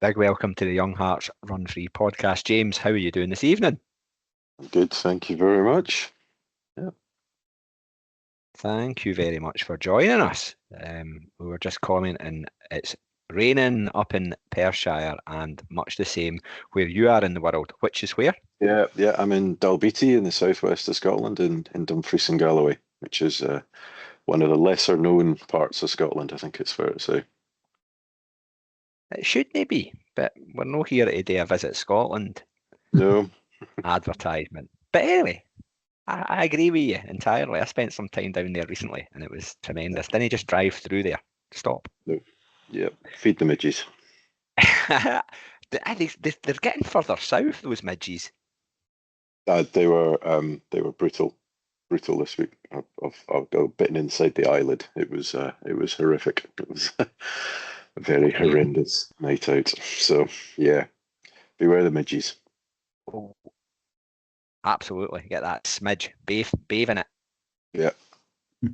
Big welcome to the Young Hearts Run Free podcast. James, how are you doing this evening? Good, thank you very much. Yeah. Thank you very much for joining us. We were just commenting it's raining up in Perthshire and much the same where you are in the world, which is where? Yeah. I'm in Dalbeattie in the southwest of Scotland, in Dumfries and Galloway, which is one of the lesser known parts of Scotland, I think it's fair to say. It shouldn't be, but we're not here to do a Visit Scotland No, advertisement. But anyway, I agree with you entirely. I spent some time down there recently and it was tremendous. Didn't you just drive through there? Stop. no, yeah, feed the midges. They're getting further south, those midges. They were brutal this week. I've got bitten inside the eyelid. It was horrific. It was a very horrendous night out. So yeah, beware the midges. Oh, absolutely. Get that smidge. Bathe in it. Yeah. The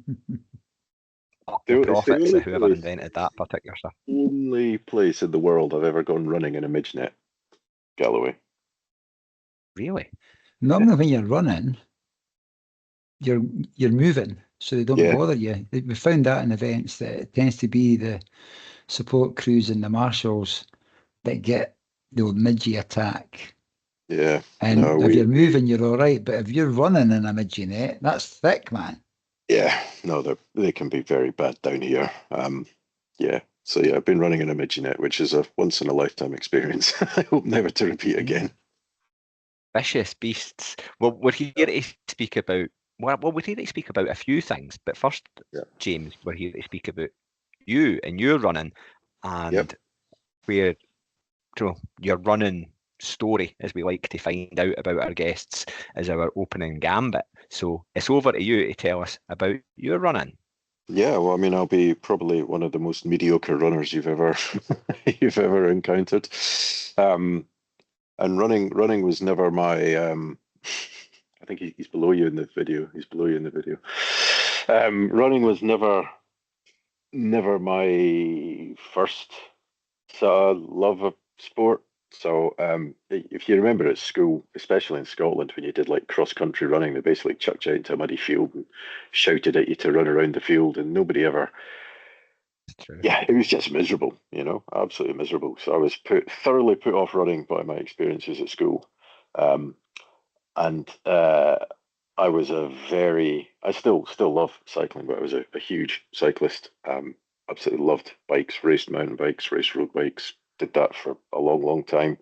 It's profits the of whoever invented that particular stuff. only place in the world I've ever gone running in a midge net. Galloway. Really? Normally, when you're running, you're moving, so they don't bother you. We found that in events that it tends to be the support crews and the marshals that get the midgie attack. Yeah. And if you're moving, you're all right. But if you're running in a midgie net, that's thick, man. Yeah. No, they can be very bad down here. Yeah. So yeah, I've been running in a midgie net, which is a once in a lifetime experience. I hope never to repeat again. Vicious beasts. Well, we're here to speak about. Well, we're here to speak about a few things. But first, James, we're here to speak about you and your running and where your running story, as we like to find out about our guests, is our opening gambit. So it's over to you to tell us about your running. Yeah, well, I mean, I'll be probably one of the most mediocre runners you've ever encountered. And running was never my. I think he's below you in the video. He's below you in the video. Running was never my first love of sport. So if you remember at school, especially in Scotland, when you did like cross-country running, they basically chucked you out into a muddy field and shouted at you to run around the field, and nobody ever. True. Yeah, it was just miserable, absolutely miserable. So I was thoroughly put off running by my experiences at school. And I was I still love cycling, but I was a huge cyclist. Absolutely loved bikes, raced mountain bikes, raced road bikes, did that for a long, long time.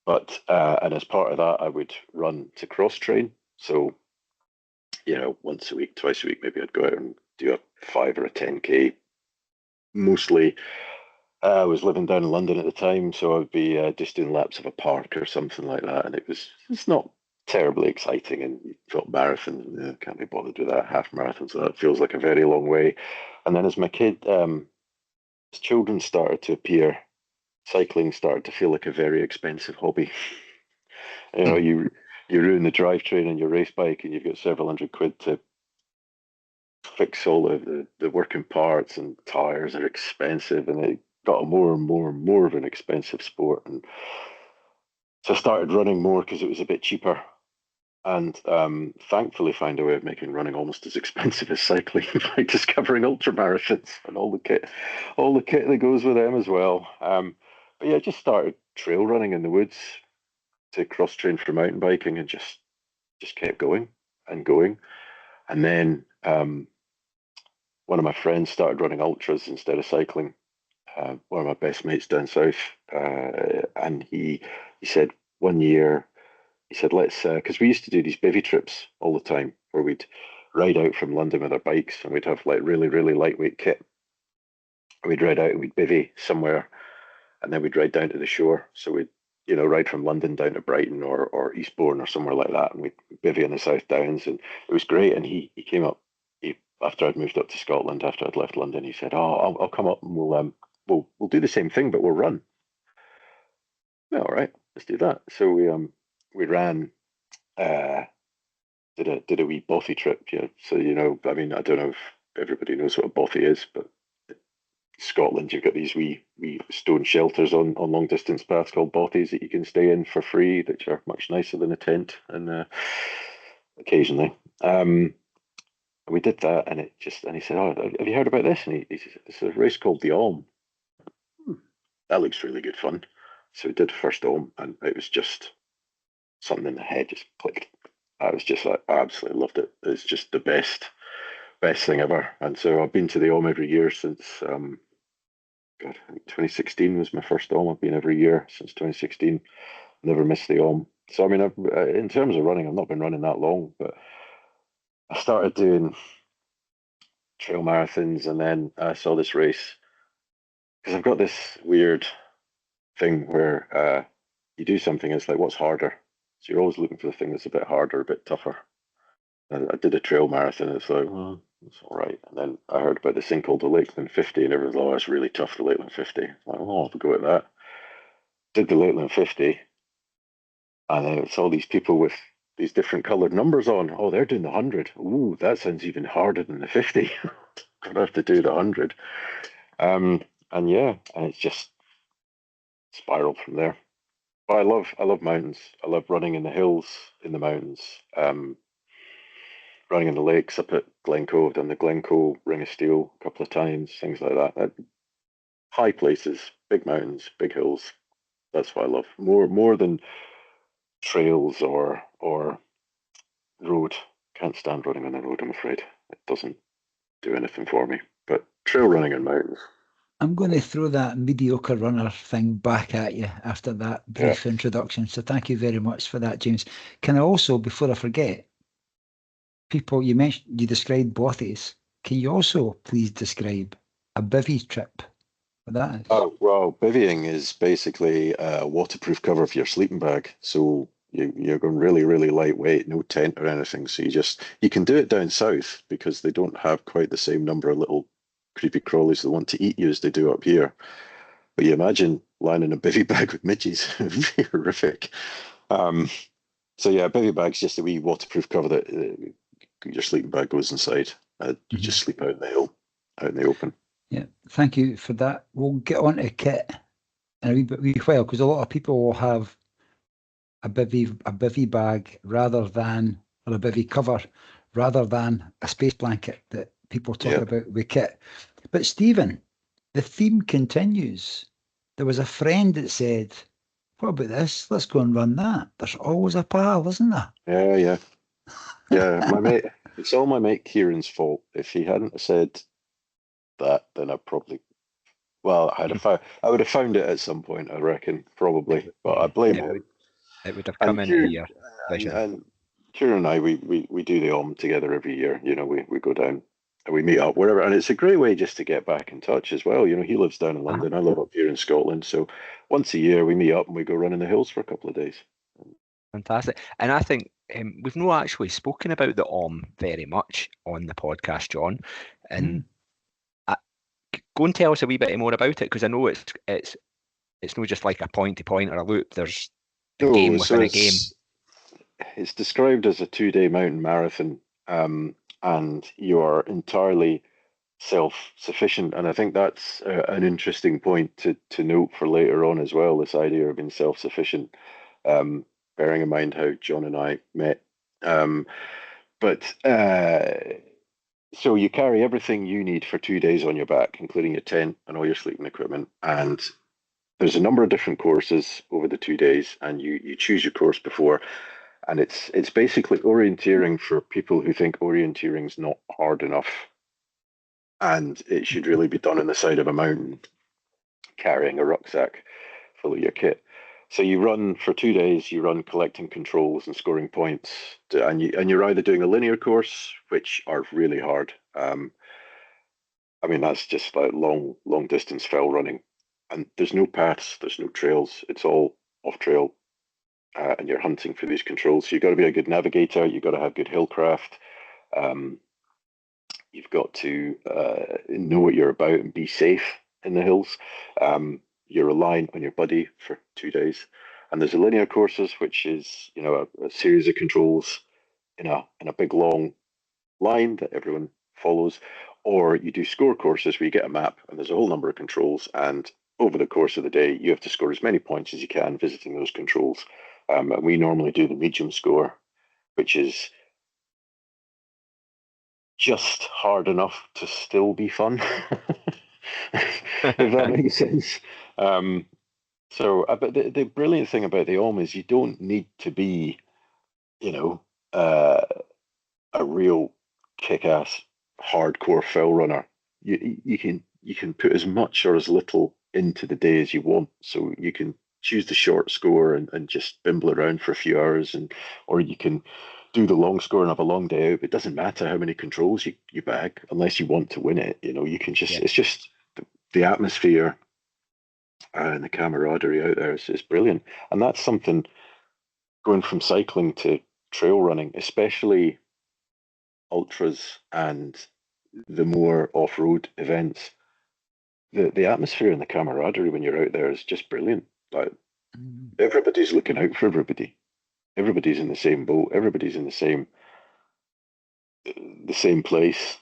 But, and as part of that, I would run to cross train. So, once a week, twice a week, maybe I'd go out and do a 5 or a 10K. Mostly, I was living down in London at the time, so I'd be just doing laps of a park or something like that. And it's not terribly exciting, and you thought marathons, can't be bothered with that. Half marathons, so that feels like a very long way. And then as children started to appear, cycling started to feel like a very expensive hobby. You ruin the drivetrain on your race bike, and you've got several £100 to fix all of the working parts, and tires are expensive, and it got more and more and more of an expensive sport. And so I started running more because it was a bit cheaper. And thankfully found a way of making running almost as expensive as cycling by discovering ultra marathons and all the kit that goes with them as well. But yeah, just started trail running in the woods to cross train for mountain biking, and just kept going and going. And then one of my friends started running ultras instead of cycling. One of my best mates down south, and he said one year. He said, let's, because we used to do these bivvy trips all the time where we'd ride out from London with our bikes, and we'd have like really, really lightweight kit. We'd ride out and we'd bivvy somewhere, and then we'd ride down to the shore. So we'd, ride from London down to Brighton or Eastbourne or somewhere like that, and we'd bivvy in the South Downs, and it was great. And he came up, after I'd moved up to Scotland, after I'd left London, he said, oh, I'll come up and we'll do the same thing, but we'll run. Yeah, all right, let's do that. So we ran, did a wee bothy trip. Yeah. So I mean, I don't know if everybody knows what a bothy is, but Scotland, you've got these wee stone shelters on long distance paths called bothies that you can stay in for free, which are much nicer than a tent, and occasionally. We did that, and he said, "Oh, have you heard about this?" And he said, "It's a race called the Alm. That looks really good fun." So we did the first Alm, and it was just something in the head just clicked. I was just like, I absolutely loved it. It's just the best thing ever. And so I've been to the Alm every year since, God, I think 2016 was my first Alm. I've been every year since 2016. Never missed the Alm. So I mean, in terms of running, I've not been running that long, but I started doing trail marathons, and then I saw this race because I've got this weird thing where you do something, it's like, what's harder? So you're always looking for the thing that's a bit harder, a bit tougher. And I did a trail marathon, and it's like, well, it's all right. And then I heard about this thing called the Lakeland 50, and everyone's like, oh, it's really tough, the Lakeland 50. I'm like, oh, I'll go at that. Did the Lakeland 50, and then it's all these people with these different coloured numbers on. Oh, they're doing the 100. Ooh, that sounds even harder than the 50. Gonna have to do the 100. And yeah, and it's just spiraled from there. But I love mountains. I love running in the hills, in the mountains, running in the lakes up at Glencoe. I've done the Glencoe Ring of Steel a couple of times, things like that. High places, big mountains, big hills. That's what I love. More than trails or road. Can't stand running on the road, I'm afraid. It doesn't do anything for me. But trail running and mountains. I'm going to throw that mediocre runner thing back at you after that brief introduction. So thank you very much for that, James. Can I also, before I forget, you described bothies. Can you also please describe a bivvy trip? What that is? Oh, well, bivvying is basically a waterproof cover for your sleeping bag. So you're going really, really lightweight, no tent or anything. So you can do it down south because they don't have quite the same number of little creepy crawlies that want to eat you as they do up here. But you imagine lying in a bivvy bag with midges. It would be horrific. So yeah, a bivvy bag's just a wee waterproof cover that your sleeping bag goes inside. You just sleep out in the hill, out in the open. Yeah, thank you for that. We'll get on to kit in a wee while, because a lot of people will have a bivvy bag or a bivvy cover rather than a space blanket that people talk about with kit. But Stephen, the theme continues. There was a friend that said, what about this? Let's go and run that. There's always a pal, isn't there? Yeah, my mate. It's all my mate Kieran's fault. If he hadn't said that, then I would have found it at some point, I reckon, probably. But I blame him. It would have come into your vision. And Kieran and I, we do the Om together every year. You know, we go down and we meet up wherever, and it's a great way just to get back in touch as well. You know, he lives down in London, I live up here in Scotland, so once a year we meet up and we go run in the hills for a couple of days. Fantastic. And I think we've not actually spoken about the Om very much on the podcast, John. And go and tell us a wee bit more about it, because I know it's not just like a point to point or a loop. There's a game within a game. It's described as a 2-day mountain marathon, and you are entirely self-sufficient. And I think that's an interesting point to note for later on as well, this idea of being self-sufficient, bearing in mind how John and I met. So you carry everything you need for 2 days on your back, including your tent and all your sleeping equipment. And there's a number of different courses over the 2 days, and you choose your course before. And it's basically orienteering for people who think orienteering's not hard enough, and it should really be done on the side of a mountain, carrying a rucksack full of your kit. So you run for 2 days. You run collecting controls and scoring points, and you're either doing a linear course, which are really hard. I mean, that's just like long distance fell running, and there's no paths, there's no trails. It's all off trail. And you're hunting for these controls. So you've got to be a good navigator. You've got to have good hillcraft. You've got to know what you're about and be safe in the hills. You're relying on your buddy for 2 days. And there's a linear courses, which is, you know, a series of controls in a big long line that everyone follows. Or you do score courses where you get a map and there's a whole number of controls, and over the course of the day, you have to score as many points as you can visiting those controls. And we normally do the medium score, which is just hard enough to still be fun, if that makes sense. But the brilliant thing about the OM is you don't need to be, a real kick-ass hardcore fell runner. You can put as much or as little into the day as you want. So you can choose the short score and just bimble around for a few hours, or you can do the long score and have a long day out. It doesn't matter how many controls you bag, unless you want to win it. You can just it's just the atmosphere and the camaraderie out there is brilliant. And that's something going from cycling to trail running, especially ultras and the more off-road events, the atmosphere and the camaraderie when you're out there is just brilliant. Like everybody's looking out for everybody. Everybody's in the same boat. Everybody's in the same place.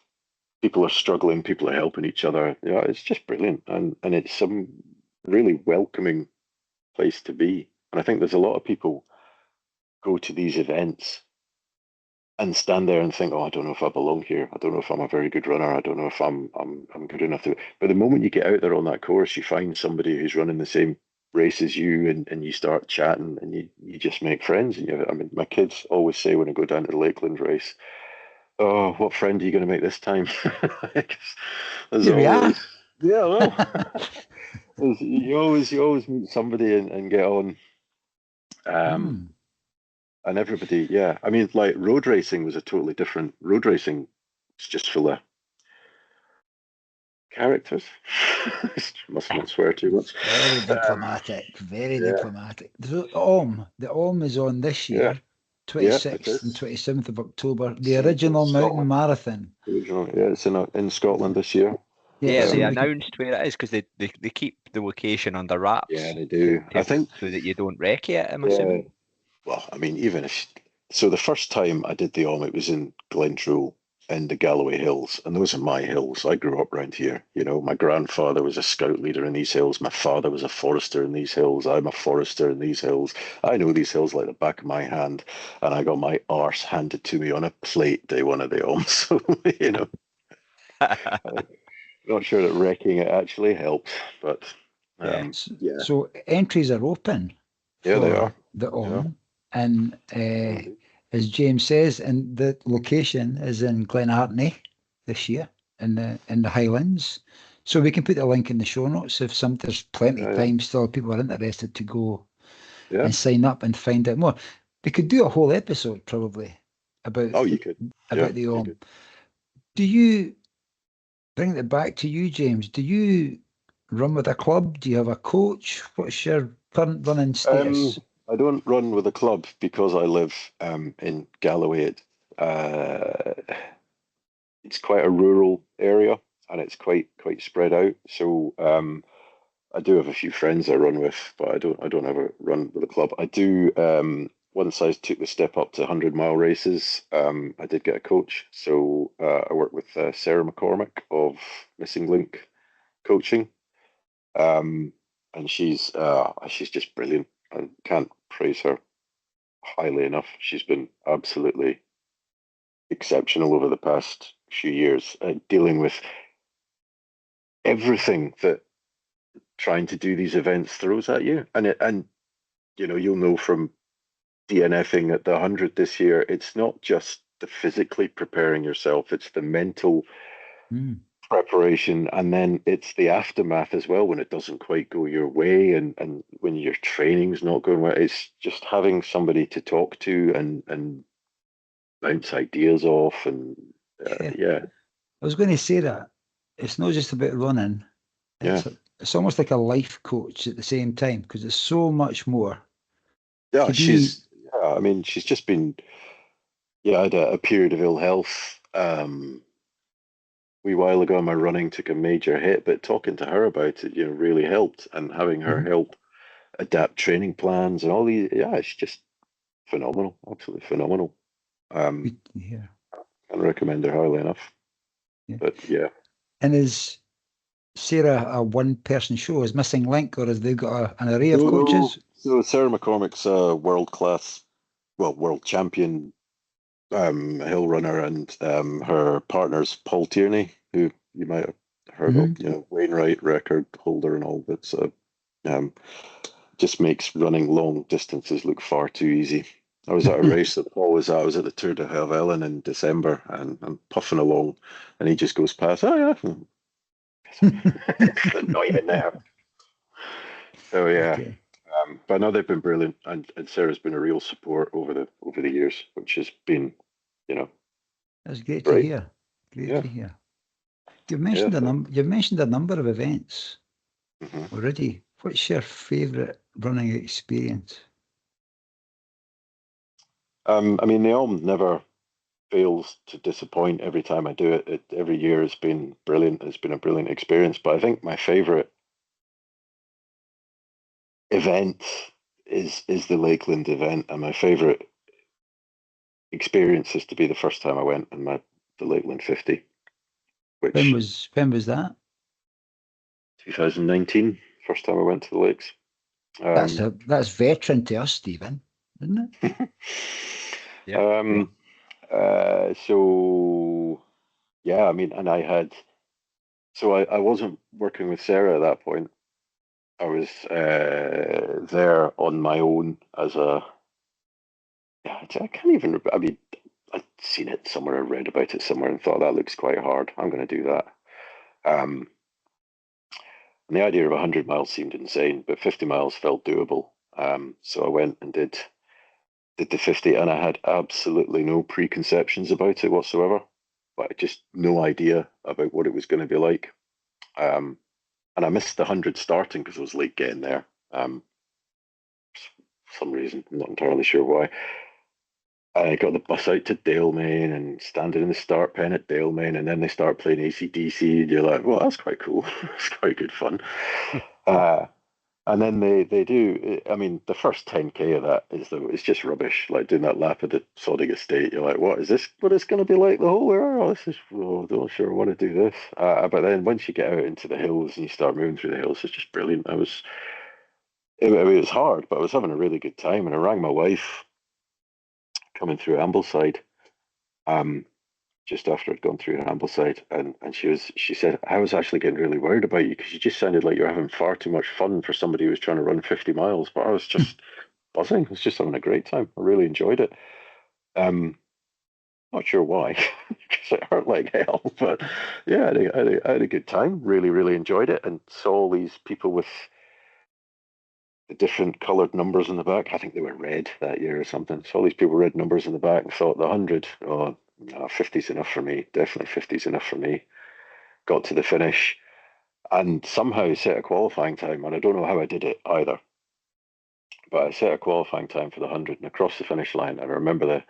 People are struggling. People are helping each other. It's just brilliant, and it's some really welcoming place to be. And I think there's a lot of people go to these events and stand there and think, oh, I don't know if I belong here. I don't know if I'm a very good runner. I don't know if I'm good enough to. But the moment you get out there on that course, you find somebody who's running the same race as you, and you start chatting, and you just make friends. And my kids always say when I go down to the Lakeland race, oh, what friend are you going to make this time? There's always, yeah, well, you always meet somebody and get on. And everybody, yeah. I mean, like road racing was a totally different. Road racing was just full of characters. Must not swear too much. Very diplomatic, very diplomatic. The OM is on this year, 26th and 27th of October. The original mountain marathon. It's in Scotland this year. Yeah, they announced where it is because they keep the location under wraps. Yeah, they do. I think so that you don't wreck it. I'm assuming. Well, I mean, so the first time I did the OM, it was in Glentrool in the Galloway Hills, and those are my hills. I grew up around here. My grandfather was a scout leader in these hills. My father was a forester in these hills. I'm a forester in these hills. I know these hills like the back of my hand, and I got my arse handed to me on a plate day one of the OM. So, not sure that wrecking it actually helps, but So entries are open. Yeah, they are. The OM. And as James says, and the location is in Glenartney this year in the Highlands. So we can put the link in the show notes if there's plenty of time still. People are interested to go and sign up and find out more. We could do a whole episode probably about the OM. Do you bring it back to you, James? Do you run with a club? Do you have a coach? What's your current running status? I don't run with a club because I live in Galloway. It's quite a rural area and it's quite spread out. So I do have a few friends I run with, but I don't ever run with a club. I do. Once I took the step up to 100-mile races, I did get a coach. So I work with Sarah McCormick of Missing Link Coaching, and she's just brilliant. I can't praise her highly enough. She's been absolutely exceptional over the past few years, dealing with everything that trying to do these events throws at you. And you'll know from DNFing at the 100 this year, it's not just the physically preparing yourself, it's the mental preparation, and then it's the aftermath as well when it doesn't quite go your way, and when your training's not going well. It's just having somebody to talk to and bounce ideas off, and I was going to say that it's not just about running. It's almost like a life coach at the same time because it's so much more. Yeah, she's just been. I had a period of ill health. Wee while ago, my running took a major hit, but talking to her about it, really helped, and having her help adapt training plans and all these, it's just phenomenal, absolutely phenomenal. I recommend her highly enough. But yeah. And is Sarah a one-person show? Is Missing Link, or has they got an array of coaches? So Sarah McCormick's a world champion hill runner, and her partner's Paul Tierney, who you might have heard of, Wainwright record holder and all, but just makes running long distances look far too easy. I was at a race that Paul was at. I was at the Tour de Havelin in December, and I'm puffing along, and he just goes past. Oh yeah, not even there. So yeah, Okay. but no, they've been brilliant, and Sarah's been a real support over the years, which has been, That's great great. to hear. Great to hear. You've Yeah, mentioned a number of events Mm-hmm. already. What's your favourite running experience? I mean, the Elm never fails to disappoint every time I do it. Every year has been brilliant. It's been a brilliant experience. But I think my favourite event is the Lakeland event, and my favourite experience is to be the first time I went on the Lakeland 50, which When was that? 2019, first time I went to the lakes. That's veteran to us, Stephen, isn't it? Yeah. So yeah, I mean, and I wasn't working with Sarah at that point. I was there on my own as I can't even, I mean, I'd seen it somewhere, I read about it somewhere and thought that looks quite hard. I'm going to do that. And the idea of 100 miles seemed insane, but 50 miles felt doable. So I went and did the 50, and I had absolutely no preconceptions about it whatsoever. Like, just no idea about what it was going to be like. And I missed the 100 starting because I was late getting there. For some reason, I'm not entirely sure why. I got the bus out to Dalemain and standing in the start pen at Dalemain, and then they start playing AC/DC, and you're like, well, that's quite cool. It's quite good fun. And then they do. I mean, the first 10K of that it's just rubbish. Like doing that lap of the sodding estate, you're like, what is this? What it's going to be like the whole way? Oh, this is. Oh, I'm not sure I want to do this. But then once you get out into the hills and you start moving through the hills, it's just brilliant. I mean, it was hard, but I was having a really good time, and I rang my wife coming through Ambleside, just after I'd gone through Ambleside, and she said, I was actually getting really worried about you because you just sounded like you're having far too much fun for somebody who was trying to run 50 miles, but I was just buzzing. I was just having a great time. I really enjoyed it. Not sure why, because it hurt like hell, but yeah, I had a good time. Really, really enjoyed it, and saw all these people with the different coloured numbers in the back. I think they were red that year or something. Saw all these people red numbers in the back and thought the 100, oh, no, 50's enough for me. Definitely 50's enough for me. Got to the finish and somehow set a qualifying time, and I don't know how I did it either. But I set a qualifying time for the 100 and across the finish line. And I remember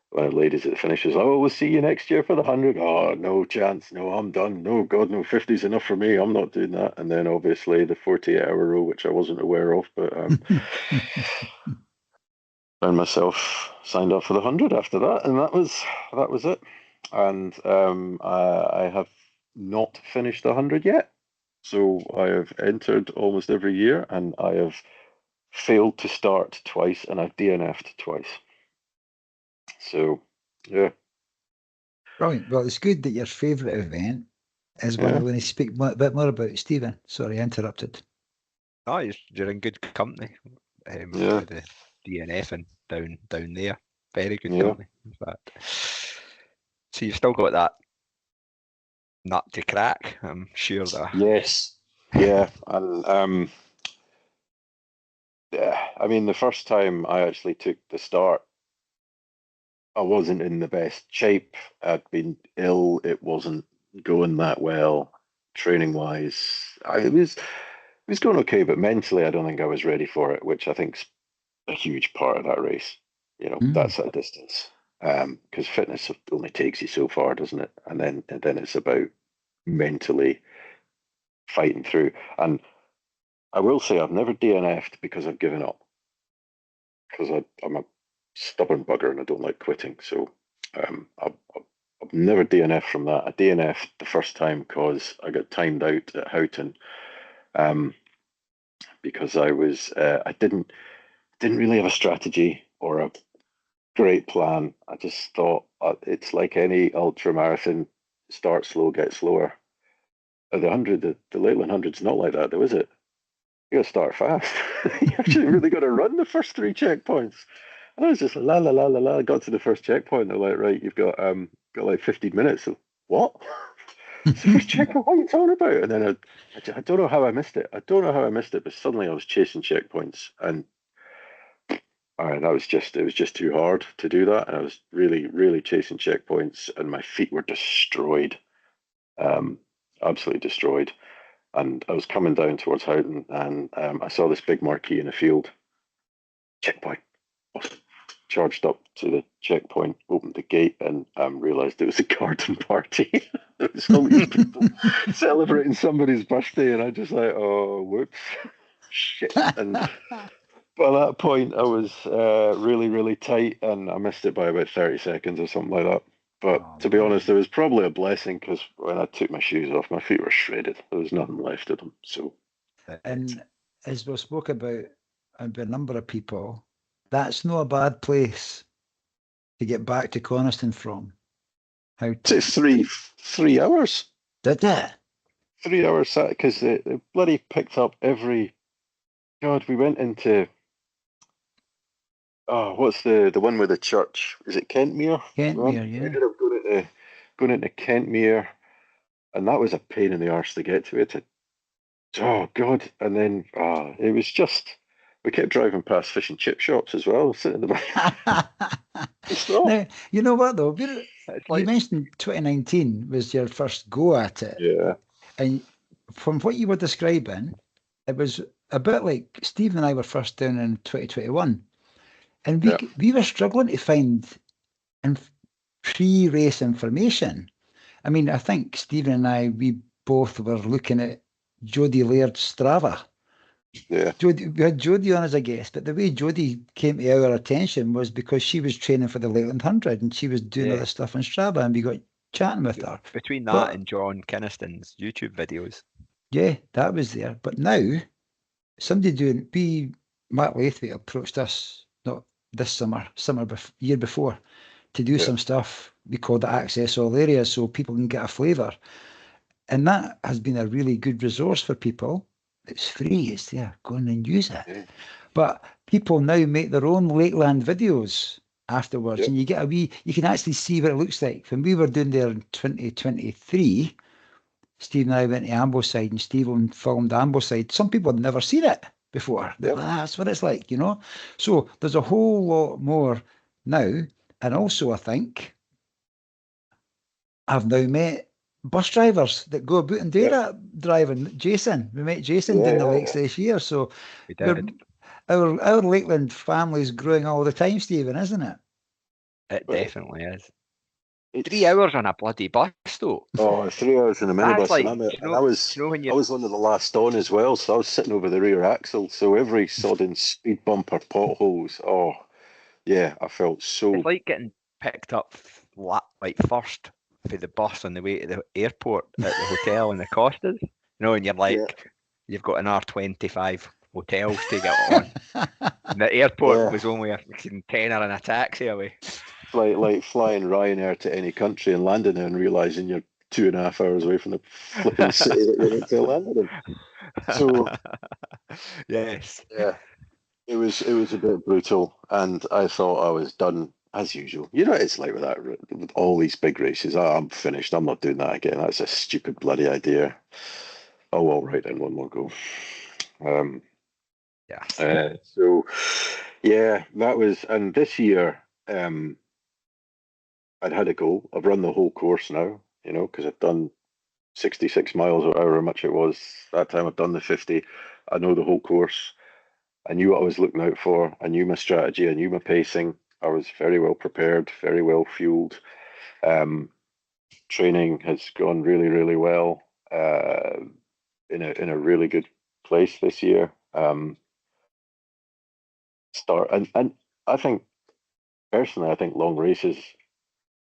one of the ladies at the finish was like, oh, we'll see you next year for the 100. Oh, no chance. No, I'm done. No, God, no, 50's enough for me. I'm not doing that. And then obviously the 48-hour rule, which I wasn't aware of, but found myself signed up for the 100 after that. And that was it. And I have not finished the 100 yet. So I have entered almost every year, and I have failed to start twice, and I've DNF'd twice. So, yeah. Brilliant. Well, it's good that your favourite event is one I want to speak a bit more about. Stephen, sorry, I interrupted. Oh, you're in good company. With the DNFing down there. Very good company, in fact. So you've still got that nut to crack, I'm sure that. Yes. Yeah. And I mean, the first time I actually took the start, I wasn't in the best shape. I'd been ill. It wasn't going that well, training wise. It was going okay, but mentally, I don't think I was ready for it, which I think's a huge part of that race. That's that distance. Because fitness only takes you so far, doesn't it? And then it's about mentally fighting through. And I will say I've never DNF'd because I've given up. Because I'm a stubborn bugger and I don't like quitting. So I'll I've never DNF from that. I DNF'd the first time because I got timed out at Houghton, because I didn't really have a strategy or a great plan. I just thought it's like any ultra marathon: start slow, get slower. The Lakeland 100's not like that, though, is it? You got to start fast. You actually really got to run the first 3 checkpoints. And I was just like, la la la la la. I got to the first checkpoint. They're like, right, you've got like 15 minutes. So, what? It's the first checkpoint. What are you talking about? And then I don't know how I missed it. I don't know how I missed it, but suddenly I was chasing checkpoints, and it was just too hard to do that. And I was really, really chasing checkpoints, and my feet were destroyed, absolutely destroyed. And I was coming down towards Houghton, and I saw this big marquee in a field. Checkpoint. Charged up to the checkpoint, opened the gate, and realised it was a garden party. There was all these people celebrating somebody's birthday, and I just like, oh, whoops, shit. And by that point, I was really, really tight, and I missed it by about 30 seconds or something like that. But to be honest, it was probably a blessing, because when I took my shoes off, my feet were shredded. There was nothing left of them. So, and as we spoke about a number of people, that's not a bad place to get back to Coniston from. How it's 3 hours. Did it? 3 hours, because they bloody picked up every. God, we went into. Oh, what's the one with the church? Is it Kentmere? Kentmere, We yeah. ended up going into Kentmere, and that was a pain in the arse to get to it. Oh God! And then it was just. We kept driving past fish and chip shops as well, sitting in the back. Now, you know what though? You mentioned 2019 was your first go at it. Yeah. And from what you were describing, it was a bit like Steve and I were first down in 2021. And we were struggling to find pre-race information. I mean, I think Stephen and I, we both were looking at Jodie Laird's Strava. Yeah. We had Jodie on as a guest, but the way Jodie came to our attention was because she was training for the Lakeland 100 and she was doing all this stuff on Strava, and we got chatting with her. Between that and John Kinniston's YouTube videos. Yeah, that was there. But now, Mark Lathwaite approached us, not this year before, to do some stuff. We called it Access All Areas, so people can get a flavour. And that has been a really good resource for people. It's free, it's there, go in and use it. Yeah. But people now make their own Lakeland videos afterwards, and you can actually see what it looks like. When we were doing there in 2023, Steve and I went to Ambleside, and Steve filmed Ambleside. Some people had never seen it before. That's what it's like, you know? So there's a whole lot more now. And also, I think, I've now met bus drivers that go about and do that driving. Jason, we met Jason doing the lakes this year. So we did. Our Lakeland family's growing all the time, Stephen, isn't it? It definitely is. 3 hours on a bloody bus, though. Oh, 3 hours in a minibus. Like, and I was one of the last on as well, so I was sitting over the rear axle. So every sodden speed bumper, potholes. Oh, yeah, I felt so. It's like getting picked up like first for the bus on the way to the airport at the hotel in the Costas. You know, and you're like, you've got an R25 hotels to get on. And the airport was only a tenner in a taxi away. Like flying Ryanair to any country and landing there and realising you're 2.5 hours away from the flipping city that you're meant to land in. So yes, it was a bit brutal, and I thought I was done as usual. You know what it's like with that, with all these big races. I'm finished. I'm not doing that again. That's a stupid bloody idea. Oh well, right then, one more go. So that was, and this year I'd had a go. I've run the whole course now, you know, because I've done 66 miles or however much it was that time. I've done the 50. I know the whole course. I knew what I was looking out for. I knew my strategy. I knew my pacing. I was very well prepared, very well fueled. Training has gone really, really well. In a really good place this year. And I think personally, long races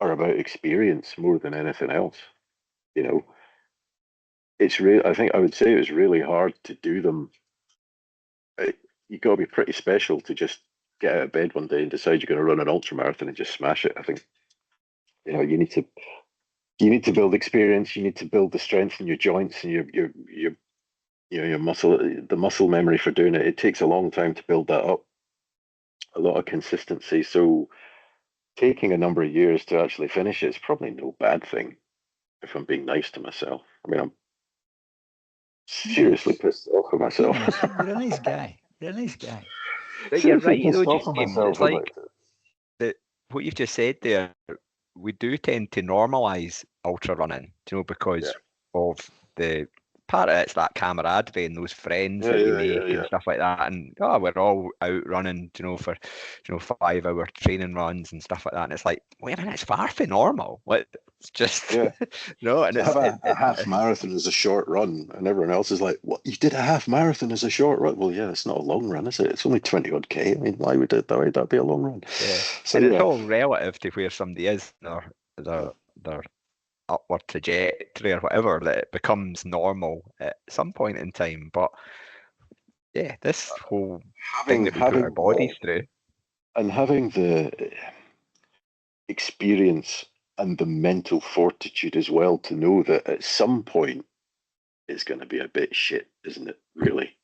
are about experience more than anything else. You know, it's real. I think I would say it was really hard to do them. You got to be pretty special to just get out of bed one day and decide you're going to run an ultra marathon and just smash it. I think you need to build experience. You need to build the strength in your joints and your muscle, the muscle memory for doing it. It takes a long time to build that up. A lot of consistency. So taking a number of years to actually finish it is probably no bad thing, if I'm being nice to myself. I mean, I'm seriously pissed off with myself. You're a nice guy. You're a nice guy. But you're right, Pissed though, off with James. myself It's like about it. that what you've just said there. We do tend to normalise ultra running, because of the part of it's that camaraderie and those friends that we make and stuff like that. And we're all out running, for 5-hour training runs and stuff like that. And it's like, wait a minute, it's far from normal. It's just no. And it's a half marathon is a short run, and everyone else is like, "What? You did a half marathon as a short run?" Well, yeah, it's not a long run, is it? It's only 20 odd K. I mean, why would that be a long run? Yeah, so it's all relative to where somebody is in their upward trajectory or whatever, that it becomes normal at some point in time. But yeah, this whole thing that we put our bodies through, and having the experience and the mental fortitude as well to know that at some point it's going to be a bit shit, isn't it? Really,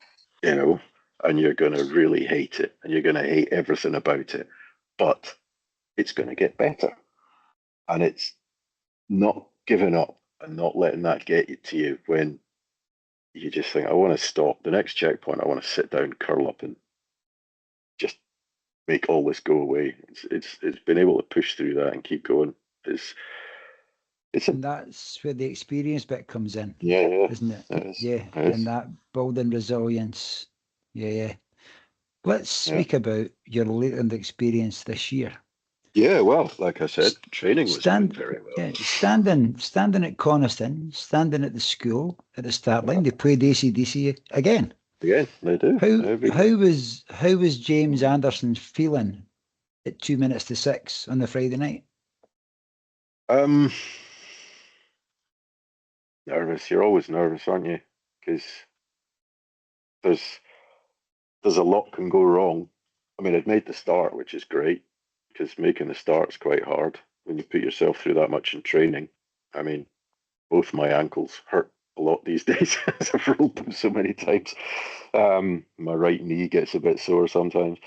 and you're going to really hate it, and you're going to hate everything about it, but it's going to get better, and it's not giving up and not letting that get to you when you just think, I want to stop. The next checkpoint, I want to sit down, curl up, and just make all this go away. It's been able to push through that and keep going. And that's where the experience bit comes in. Yeah. Isn't it? It and that building resilience. Yeah. Let's speak about your Lakeland experience this year. Yeah, well, like I said, training was going very well. Yeah, standing at Coniston, standing at the school at the start line. They played AC/DC again. Yeah, they do. How was James Anderson feeling at 2 minutes to 6 on the Friday night? Nervous. You're always nervous, aren't you? Because there's a lot can go wrong. I mean, I'd made the start, which is great, because making the start's quite hard when you put yourself through that much in training. I mean, both my ankles hurt a lot these days. I've rolled them so many times. My right knee gets a bit sore sometimes.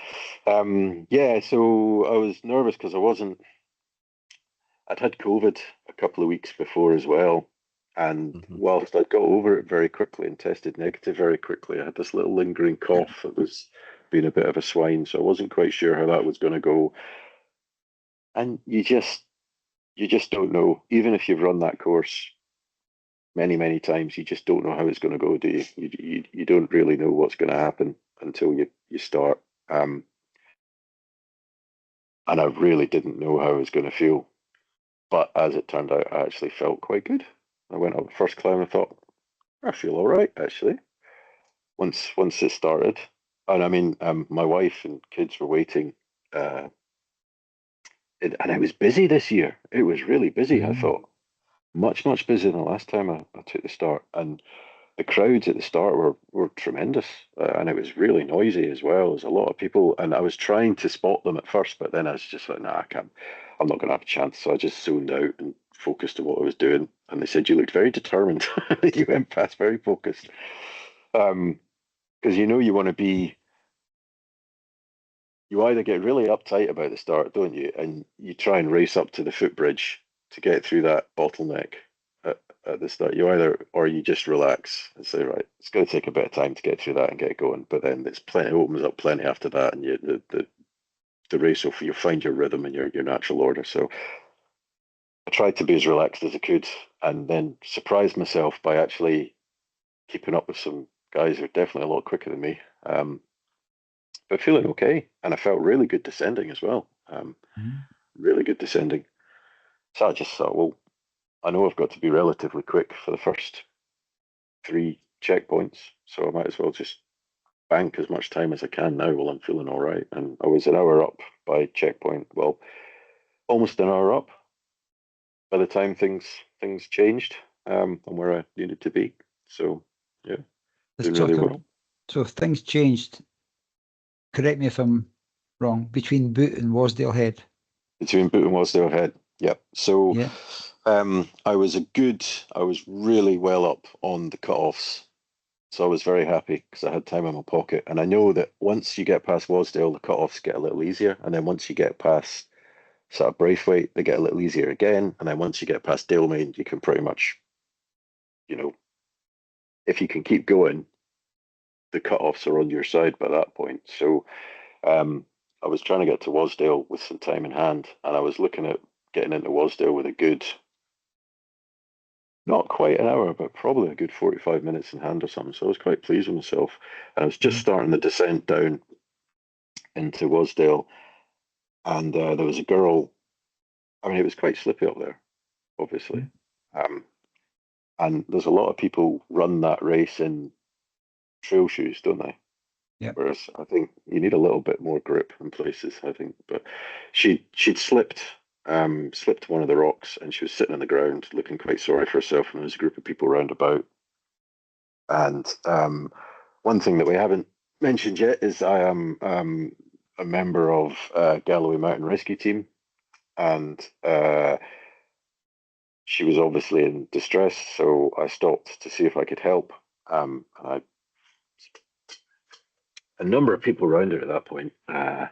So I was nervous because I'd had COVID a couple of weeks before as well. And whilst I got over it very quickly and tested negative very quickly, I had this little lingering cough that was being a bit of a swine. So I wasn't quite sure how that was going to go. And you just don't know. Even if you've run that course many, many times, you just don't know how it's going to go, do you? You don't really know what's going to happen until you start. And I really didn't know how I was going to feel. But as it turned out, I actually felt quite good. I went up the first climb and thought, I feel all right, actually. Once it started. And I mean, my wife and kids were waiting. And I was busy this year. It was really busy, I thought. Much, much busier than the last time I took the start. And the crowds at the start were tremendous. And it was really noisy as well. There's a lot of people. And I was trying to spot them at first, but then I was just like, nah, I'm not going to have a chance. So I just zoned out and focused on what I was doing. And they said, you looked very determined. You went past very focused. Because you want to be, you either get really uptight about the start, don't you? And you try and race up to the footbridge to get through that bottleneck at the start. Or you just relax and say, right, it's going to take a bit of time to get through that and get going. But then it opens up plenty after that, and the race you'll find your rhythm and your natural order. So I tried to be as relaxed as I could, and then surprised myself by actually keeping up with some guys who are definitely a lot quicker than me. But feeling okay, and I felt really good descending as well. Really good descending. So I just thought, well, I know I've got to be relatively quick for the first 3 checkpoints, so I might as well just bank as much time as I can now while I'm feeling all right. And I was an hour up by checkpoint, well, almost an hour up, by the time things changed, and where I needed to be. So yeah, Let's doing talk really about, well. so if things changed, correct me if I'm wrong, between Boot and Wasdale Head. Between Boot and Wasdale Head, yep. So Yeah. I was really well up on the cut-offs. So I was very happy because I had time in my pocket. And I know that once you get past Wasdale, the cut-offs get a little easier. And then once you get past sort of Braithwaite, they get a little easier again. And then once you get past Dalemain, you can pretty much, if you can keep going, the cut-offs are on your side by that point. So I was trying to get to Wasdale with some time in hand. And I was looking at getting into Wasdale with a good, not quite an hour, but probably a good 45 minutes in hand or something. So I was quite pleased with myself. And I was just starting the descent down into Wasdale, and there was a girl. I mean, it was quite slippy up there, obviously. And there's a lot of people run that race in trail shoes, don't they? Yeah. Whereas I think you need a little bit more grip in places, I think. But she'd slipped one of the rocks, and she was sitting on the ground looking quite sorry for herself, and there was a group of people round about. And one thing that we haven't mentioned yet is I am a member of Galloway Mountain Rescue Team, and she was obviously in distress, so I stopped to see if I could help. And a number of people around her at that point, 5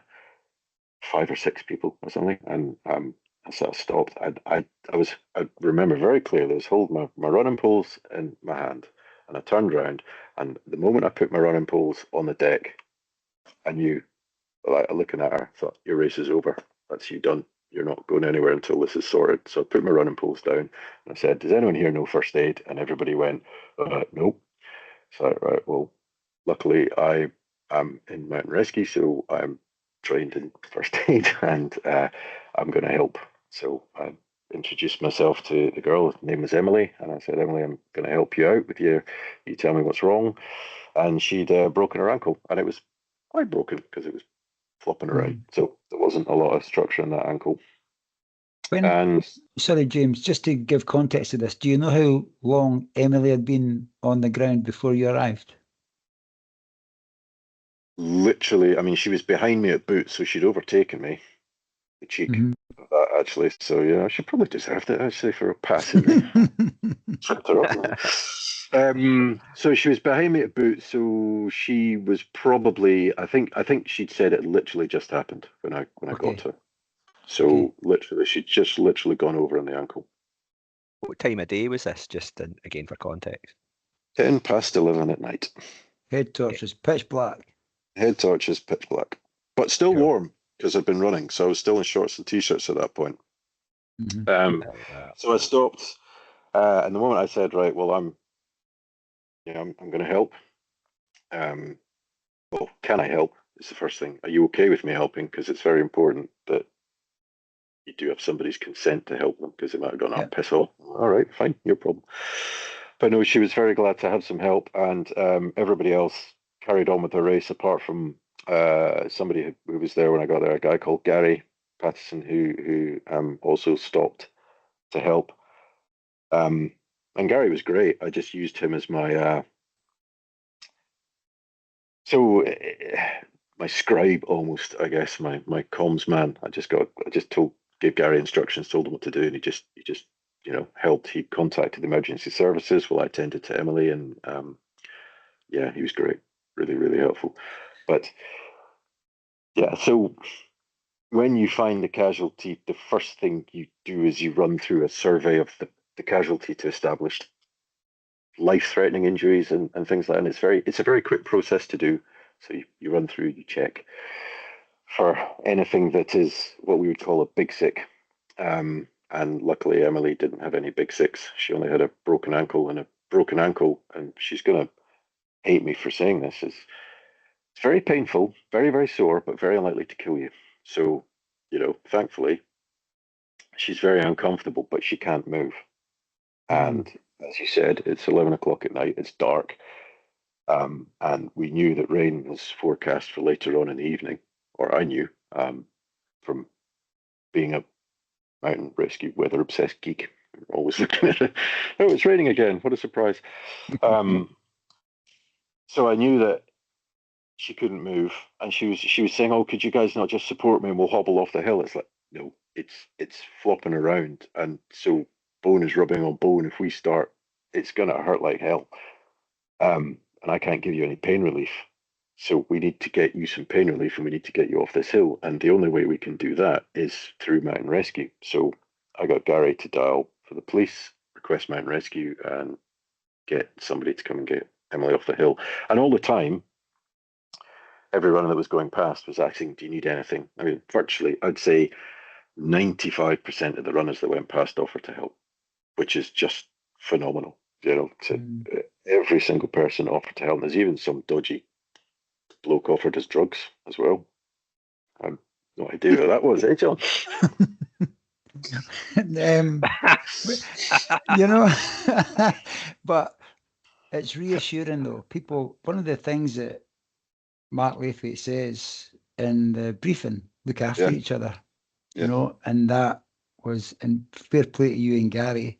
or 6 people or something, and I sort of stopped. I remember very clearly I was holding my running poles in my hand, and I turned around, and the moment I put my running poles on the deck, I knew, like, looking at her, I thought, your race is over. That's you done. You're not going anywhere until this is sorted. So I put my running poles down, and I said, does anyone here know first aid? And everybody went, nope. So, right, well, luckily I am in mountain rescue, so I'm trained in first aid, and I'm going to help. So I introduced myself to the girl. Her name was Emily, and I said, Emily, I'm going to help you out with you tell me what's wrong. And she'd broken her ankle, and it was quite broken because it was flopping around. So there wasn't a lot of structure in that ankle. Sorry, James, just to give context to this, do you know how long Emily had been on the ground before you arrived? Literally, I mean, she was behind me at Boot, so she'd overtaken me. The cheek of that, actually. So yeah, she probably deserved it, actually, for passing me. Tripped her up. So she was behind me at Boot, so she was probably, I think she'd said it literally just happened when I got to her. So literally, she'd just literally gone over on the ankle. What time of day was this, just again for context? 11 at night. Head torches, pitch black. Head torches, pitch black. But still warm, because I'd been running, so I was still in shorts and t-shirts at that point. So I stopped, and the moment I said, right, well, I'm going to help. Well, can I help? Is the first thing. Are you okay with me helping? Because it's very important that you do have somebody's consent to help them, because they might have gone, piss off. All right, fine, no problem. But no, she was very glad to have some help, and everybody else carried on with the race, apart from somebody who was there when I got there, a guy called Gary Patterson, who also stopped to help. And Gary was great. I just used him as my my scribe almost, I guess, my comms man. I just gave Gary instructions, told him what to do, and he just helped. He contacted the emergency services while I tended to Emily, and yeah, he was great, really, really helpful. But yeah, so when you find the casualty, the first thing you do is you run through a survey of the casualty to establish life-threatening injuries and things like that. And it's a very quick process to do. So you run through, you check for anything that is what we would call a big sick. And luckily, Emily didn't have any big sicks. She only had a broken ankle, and she's going to hate me for saying this. It's very painful, very, very sore, but very unlikely to kill you. So, thankfully, she's very uncomfortable, but she can't move. And as you said, it's 11 o'clock at night, it's dark. And we knew that rain was forecast for later on in the evening, or I knew from being mountain rescue weather obsessed geek. Always looking at it. Oh, it's raining again. What a surprise. So I knew that she couldn't move, and she was saying, "Oh, could you guys not just support me and we'll hobble off the hill?" It's like, no, it's flopping around, and so bone is rubbing on bone. If we start, it's gonna hurt like hell. And I can't give you any pain relief. So we need to get you some pain relief, and we need to get you off this hill. And the only way we can do that is through mountain rescue. So I got Gary to dial for the police, request mountain rescue, and get somebody to come and get Emily off the hill. And all the time, every runner that was going past was asking, "Do you need anything?" I mean, virtually, I'd say 95% of the runners that went past offered to help, which is just phenomenal. Every single person offered to help. There's even some dodgy bloke offered us drugs as well. I have no idea who that was, John? But it's reassuring though. People, one of the things that Mark Laythwaite says in the briefing, look after each other, and that was, and fair play to you and Gary.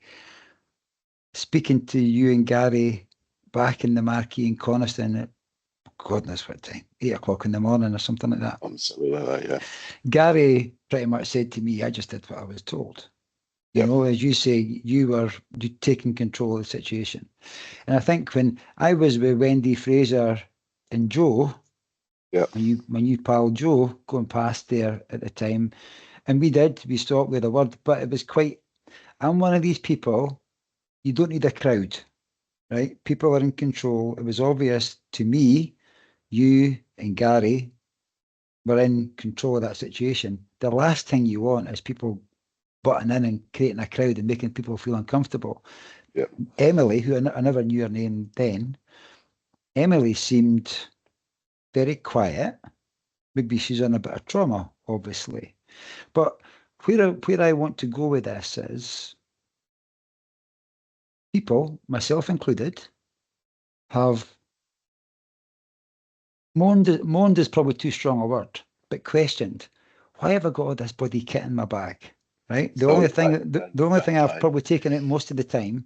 Speaking to you and Gary back in the Marquee in Coniston at God knows what time, 8 o'clock in the morning or something like that. Something like that, yeah. Gary pretty much said to me, I just did what I was told. You know, as you say, you were taking control of the situation. And I think when I was with Wendy Fraser and Joe, when you pal Joe going past there at the time, and we stopped with a word, but it was quite, I'm one of these people, you don't need a crowd, right? People are in control. It was obvious to me, you and Gary were in control of that situation. The last thing you want is people butting in and creating a crowd and making people feel uncomfortable. Emily, who I never knew her name then, Emily seemed very quiet. Maybe she's in a bit of trauma, obviously. But where I want to go with this is people, myself included, have moaned is probably too strong a word, but questioned, why have I got all this bloody kit in my bag? Right? The only thing I've probably taken out most of the time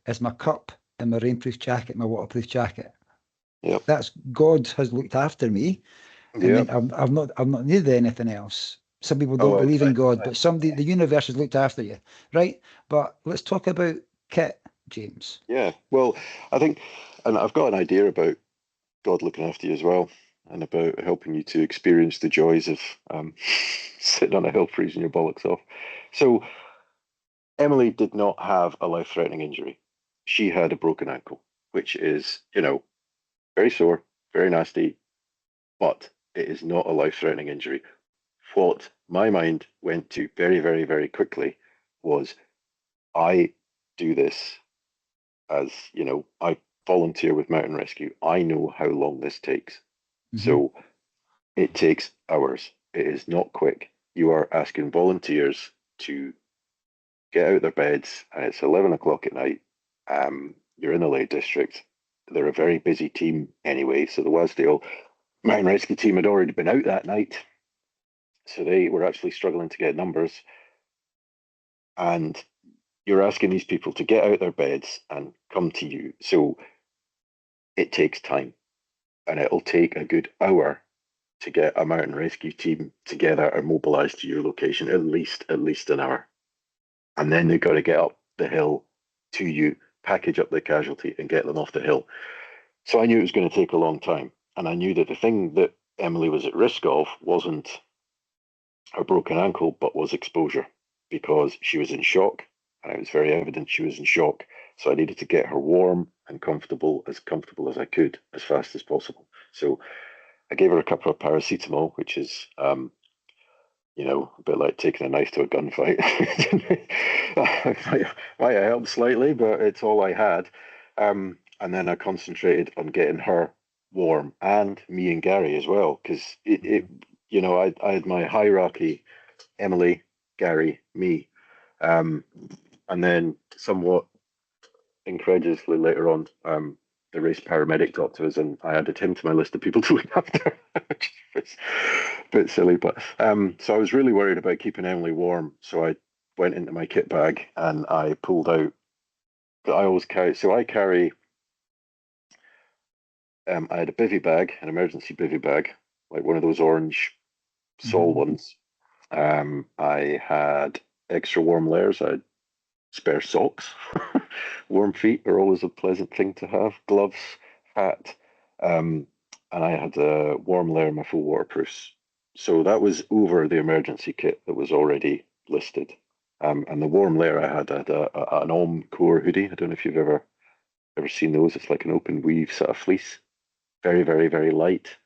is my cup and my rainproof jacket, my waterproof jacket. That's God has looked after me. I mean, I've not needed anything else. Some people don't believe in God, but the universe has looked after you, right? But let's talk about kit, James. Yeah, well, I think, and I've got an idea about God looking after you as well, and about helping you to experience the joys of sitting on a hill freezing your bollocks off. So Emily did not have a life-threatening injury. She had a broken ankle, which is, very sore, very nasty, but it is not a life-threatening injury. What my mind went to very, very, very quickly was, I do this as, I volunteer with Mountain Rescue. I know how long this takes. Mm-hmm. So it takes hours. It is not quick. You are asking volunteers to get out their beds, and it's 11 o'clock at night. You're in the Lake District. They're a very busy team anyway. So the Wasdale Mountain Rescue Team had already been out that night. So they were actually struggling to get numbers. And you're asking these people to get out their beds and come to you. So it takes time. And it'll take a good hour to get a mountain rescue team together and mobilized to your location, at least an hour. And then they've got to get up the hill to you, package up the casualty and get them off the hill. So I knew it was going to take a long time. And I knew that the thing that Emily was at risk of wasn't her broken ankle, but was exposure, because she was in shock. And it was very evident she was in shock. So I needed to get her warm and comfortable as I could, as fast as possible. So I gave her a couple of paracetamol, which is, a bit like taking a knife to a gunfight. might have helped slightly, but it's all I had. And then I concentrated on getting her warm, and me and Gary as well, because I had my hierarchy: Emily, Gary, me. And then somewhat incredulously later on, the race paramedic got to us, and I added him to my list of people to look after, which is a bit silly. But so I was really worried about keeping Emily warm. So I went into my kit bag and I pulled out. I always carry. So I carry. I had a bivy bag, an emergency bivy bag, like one of those orange Sol ones. I had extra warm layers. I had spare socks. Warm feet are always a pleasant thing to have. Gloves, hat, and I had a warm layer of my full waterproofs. So that was over the emergency kit that was already listed. And the warm layer I had an Om core hoodie. I don't know if you've ever seen those. It's like an open weave sort of fleece. Very, very, very light.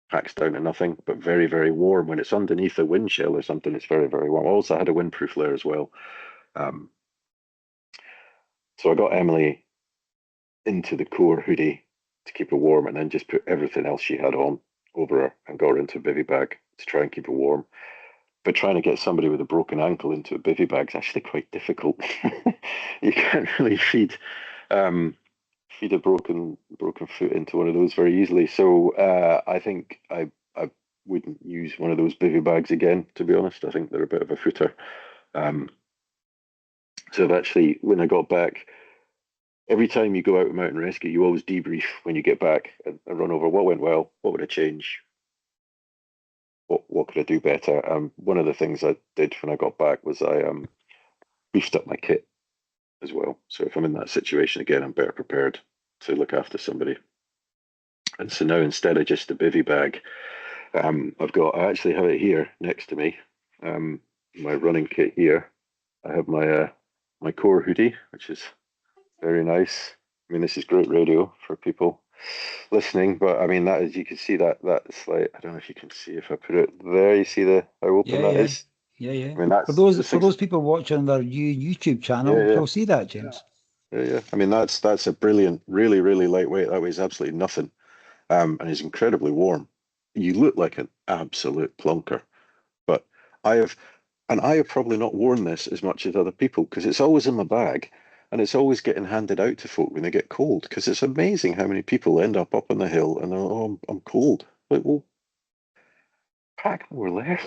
Packs down to nothing, but very, very warm. When it's underneath a wind shell or something, it's very, very warm. I also had a windproof layer as well. So I got Emily into the core hoodie to keep her warm, and then just put everything else she had on over her and got her into a bivy bag to try and keep her warm. But trying to get somebody with a broken ankle into a bivy bag is actually quite difficult. You can't really feed a broken foot into one of those very easily. So I think I wouldn't use one of those bivy bags again, to be honest. I think they're a bit of a footer. So I've actually, when I got back, every time you go out with mountain rescue, you always debrief when you get back and run over what went well, what would I change, what could I do better. One of the things I did when I got back was I beefed up my kit as well. So if I'm in that situation again, I'm better prepared to look after somebody. And so now, instead of just a bivy bag, I actually have it here next to me. My running kit here. I have my core hoodie, which is very nice. I mean, this is great radio for people listening, but I mean, that is, you can see that's like, I don't know if you can see, if I put it there, you see how open that is? Yeah. I mean, that's for those people watching their YouTube channel, they'll see that, James. Yeah. I mean, that's a brilliant, really, really lightweight. That weighs absolutely nothing, and is incredibly warm. You look like an absolute plonker, but I have probably not worn this as much as other people because it's always in my bag. And it's always getting handed out to folk when they get cold, because it's amazing how many people end up on the hill and they're, oh, I'm cold. Like, well, pack more layers.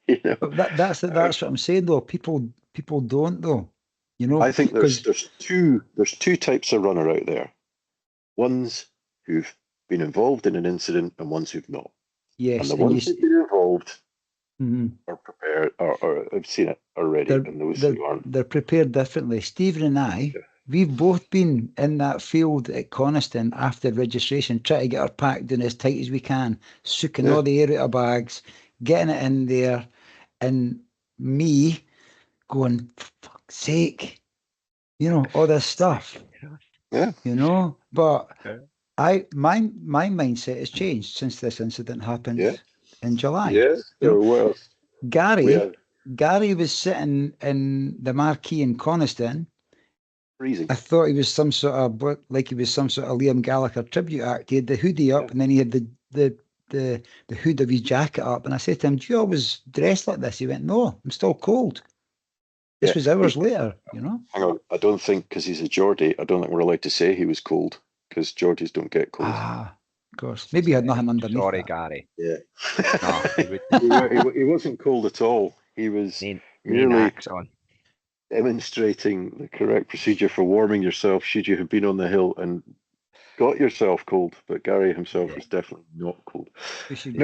You know? But that's what I'm saying though. People don't though. You know, I think there's two types of runner out there. Ones who've been involved in an incident and ones who've not. Yes, and the ones who've been involved are prepared or have seen it already, and those who aren't. They're prepared differently. Stephen and I, we've both been in that field at Coniston after registration, trying to get our pack down as tight as we can, soaking all the air out of bags, getting it in there, and me going, for fuck's sake, you know, all this stuff. Yeah. You know, but my mindset has changed since this incident happened in July. Yeah. So well, Gary was sitting in the marquee in Coniston. Freezing. I thought he was some sort of Liam Gallagher tribute act. He had the hoodie up, and then he had the hood of his jacket up. And I said to him, "Do you always dress like this?" He went, "No, I'm still cold." This was hours later, you know. Hang on, I don't think, because he's a Geordie, I don't think we're allowed to say he was cold, because Geordies don't get cold. Ah, of course. Maybe he had nothing underneath. Sorry, that. Gary. Yeah. No, he wasn't cold at all. He was merely demonstrating the correct procedure for warming yourself should you have been on the hill and got yourself cold. But Gary himself was definitely not cold. We should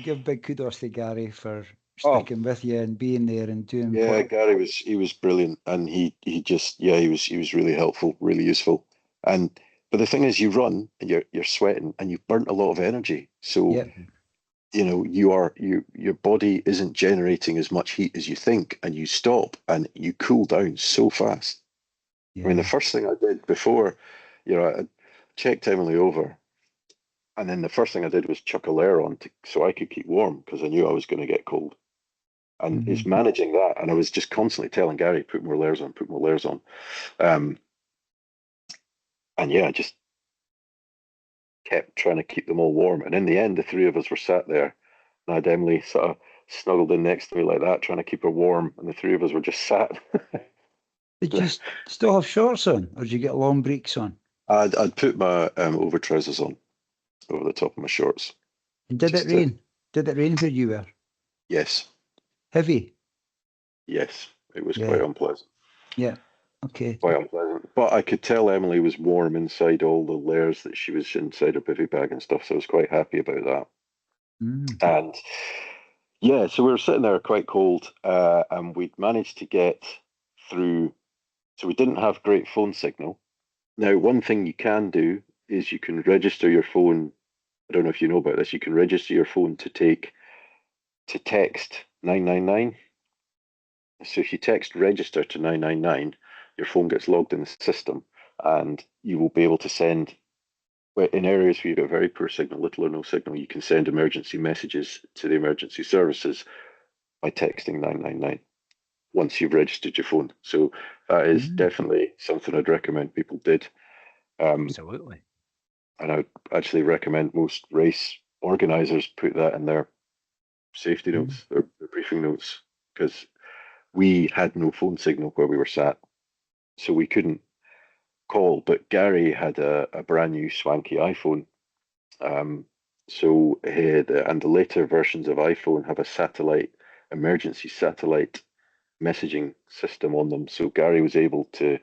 give big kudos to Gary for sticking with you and being there and doing. Yeah, Gary was brilliant, and he was really helpful, really useful. But the thing is, you run and you're sweating and you've burnt a lot of energy, so you know your body isn't generating as much heat as you think, and you stop and you cool down so fast. I mean, the first thing I did before, I checked Emily over, and then the first thing I did was chuck a layer on so I could keep warm, because I knew I was going to get cold. And it's managing that. And I was just constantly telling Gary, put more layers on, put more layers on. And I just kept trying to keep them all warm. And in the end, the three of us were sat there, and I had Emily sort of snuggled in next to me like that, trying to keep her warm. And the three of us were just sat. Did you still have shorts on, or did you get long breeks on? I'd put my over trousers on over the top of my shorts. And did it rain? Did it rain where you were? Yes. Heavy? Yes, it was Yeah. quite unpleasant. Yeah. Okay. Quite unpleasant. But I could tell Emily was warm inside all the layers that she was inside her bivy bag and stuff, so I was quite happy about that. And yeah, so we were sitting there quite cold, and we'd managed to get through. So we didn't have great phone signal. Now, one thing you can do is you can register your phone. I don't know if you know about this. You can register your phone to text 999. So if you text register to 999, your phone gets logged in the system, and you will be able to send. In areas where you've got very poor signal, little or no signal, you can send emergency messages to the emergency services by texting 999 once you've registered your phone. So that is definitely something I'd recommend people did. Absolutely. And I'd actually recommend most race organisers put that in their safety notes, their briefing notes, because we had no phone signal where we were sat, so we couldn't call. But Gary had a brand new swanky iPhone. So he had, and the later versions of iPhone have a emergency satellite messaging system on them. So Gary was able to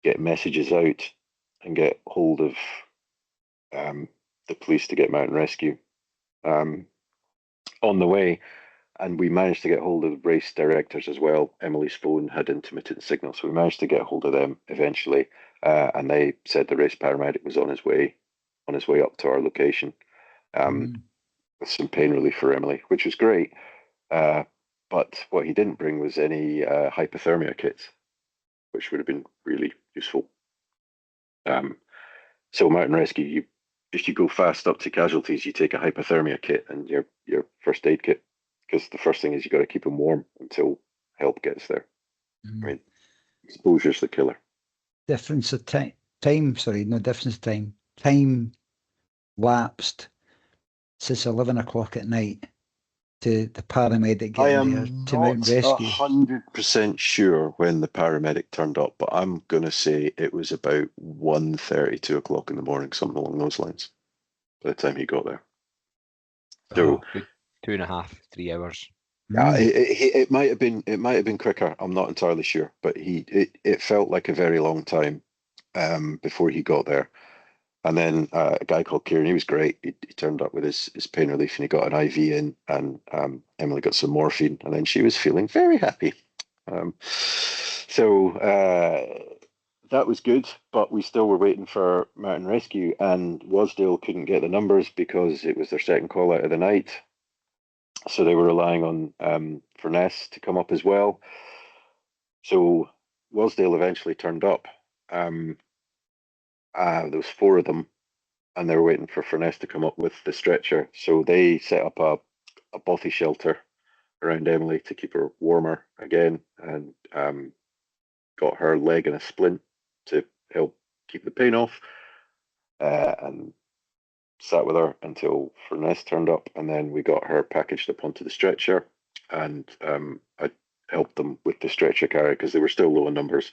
get messages out and get hold of the police to get mountain rescue on the way. And we managed to get hold of the race directors as well. Emily's phone had intermittent signal, so we managed to get hold of them eventually. And they said the race paramedic was on his way up to our location, with some pain relief for Emily, which was great. But what he didn't bring was any hypothermia kits, which would have been really useful. So mountain rescue, if you go fast up to casualties, you take a hypothermia kit and your first aid kit, because the first thing is you got to keep them warm until help gets there. I mean, exposure's the killer. Difference of time. Sorry, no difference of time. Time lapsed since 11 o'clock at night to the paramedic getting there to mountain rescue. 100% sure when the paramedic turned up, but I'm going to say it was about 1:30, 2 o'clock in the morning, something along those lines, by the time he got there. So good 2.5, 3 hours. Yeah, it might have been quicker. I'm not entirely sure, but it felt like a very long time before he got there. And then a guy called Kieran, he was great. He turned up with his pain relief, and he got an IV in, and Emily got some morphine, and then she was feeling very happy. So that was good, but we still were waiting for mountain rescue, and Wasdale couldn't get the numbers because it was their second call out of the night. So they were relying on Furness to come up as well. So Wasdale eventually turned up. There was 4 of them, and they were waiting for Furness to come up with the stretcher. So they set up a bothy shelter around Emily to keep her warmer again, and got her leg in a splint to help keep the pain off, and sat with her until Furness turned up, and then we got her packaged up onto the stretcher, and I helped them with the stretcher carry because they were still low in numbers.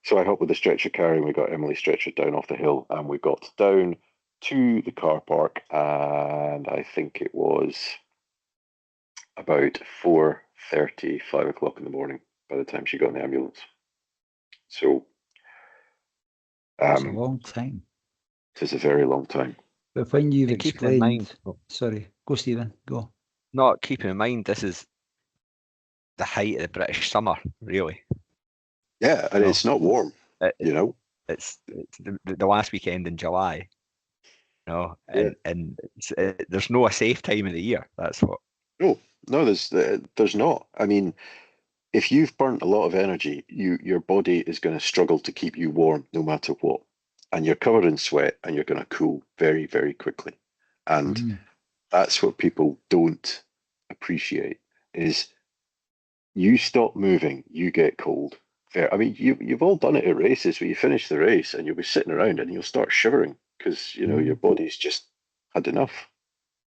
So I helped with the stretcher carry, and we got Emily stretchered down off the hill, and we got down to the car park, and I think it was about 4:30, 5 o'clock in the morning by the time she got in the ambulance. So it's a long time. It is a very long time. But when you've And keeping in mind, explained, sorry, go Stephen, go. Not keeping in mind, this is the height of the British summer, really. Yeah, and it's not warm, you know. It's the last weekend in July, you know, and there's no a safe time of the year. That's what. No, there's not. I mean, if you've burnt a lot of energy, your body is going to struggle to keep you warm no matter what, and you're covered in sweat, and you're going to cool very, very quickly, and that's what people don't appreciate is you stop moving, you get cold. I mean, you've all done it at races where you finish the race and you'll be sitting around and you'll start shivering because you know your body's just had enough,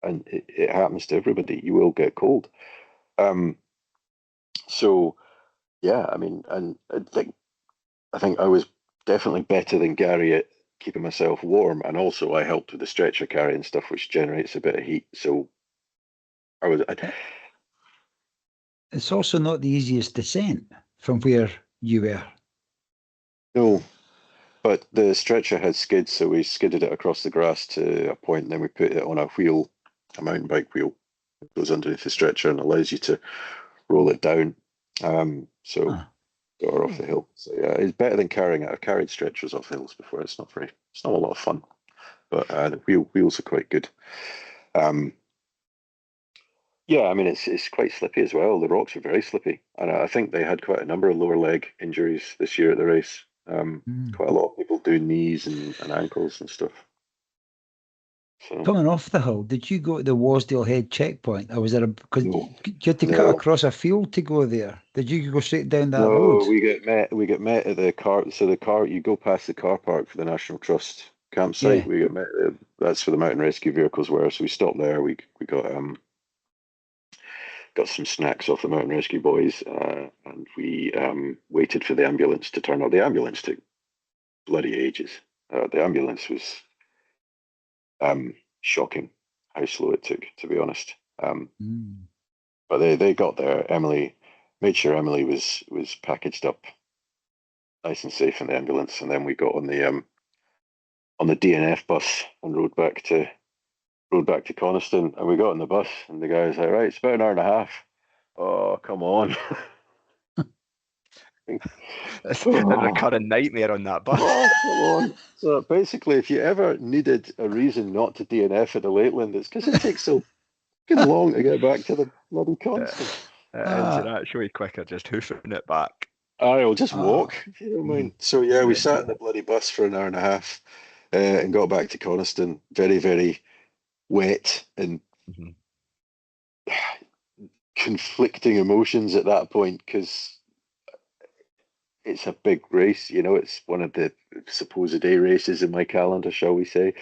and it happens to everybody. You will get cold. So yeah, I mean, and I think I was definitely better than Gary at keeping myself warm, and also I helped with the stretcher carry and stuff, which generates a bit of heat. So It's also not the easiest descent from where you were. No, but the stretcher had skids, so we skidded it across the grass to a point, and then we put it on a wheel, a mountain bike wheel. It goes underneath the stretcher and allows you to roll it down. So got her off the hill. So yeah, it's better than carrying it. I've carried stretchers off hills before. It's not a lot of fun, but the wheels are quite good. Yeah, I mean it's quite slippy as well. The rocks are very slippy, and I think they had quite a number of lower leg injuries this year at the race. Quite a lot of people doing knees and ankles and stuff. So, coming off the hill, did you go to the Wasdale Head checkpoint, or was there because no, you had to cut across a field to go there? Did you go straight down that no, road? we get met at the car. So the car, you go past the car park for the National Trust campsite. Yeah. We get met. That's where the mountain rescue vehicles were. So we stopped there. We got some snacks off the mountain rescue boys, and we waited for the ambulance to turn up. The ambulance took bloody ages. The ambulance was shocking how slow it took, to be honest. But they got there. Emily made sure Emily was packaged up nice and safe in the ambulance, and then we got on the DNF bus and rode back to Coniston, and we got on the bus, and the guy was like, right, it's about an hour and a half. Oh, come on. It's a recurring nightmare on that bus. Oh, come on. So basically, if you ever needed a reason not to DNF at the Lakeland, it's because it takes so fucking long to get back to the bloody Coniston. And you're actually quicker just hoofing it back. I'll just walk, if you don't mind. So yeah, we sat in the bloody bus for an hour and a half and got back to Coniston, very, very wet and conflicting emotions at that point, because it's a big race, it's one of the supposed A races in my calendar, shall we say.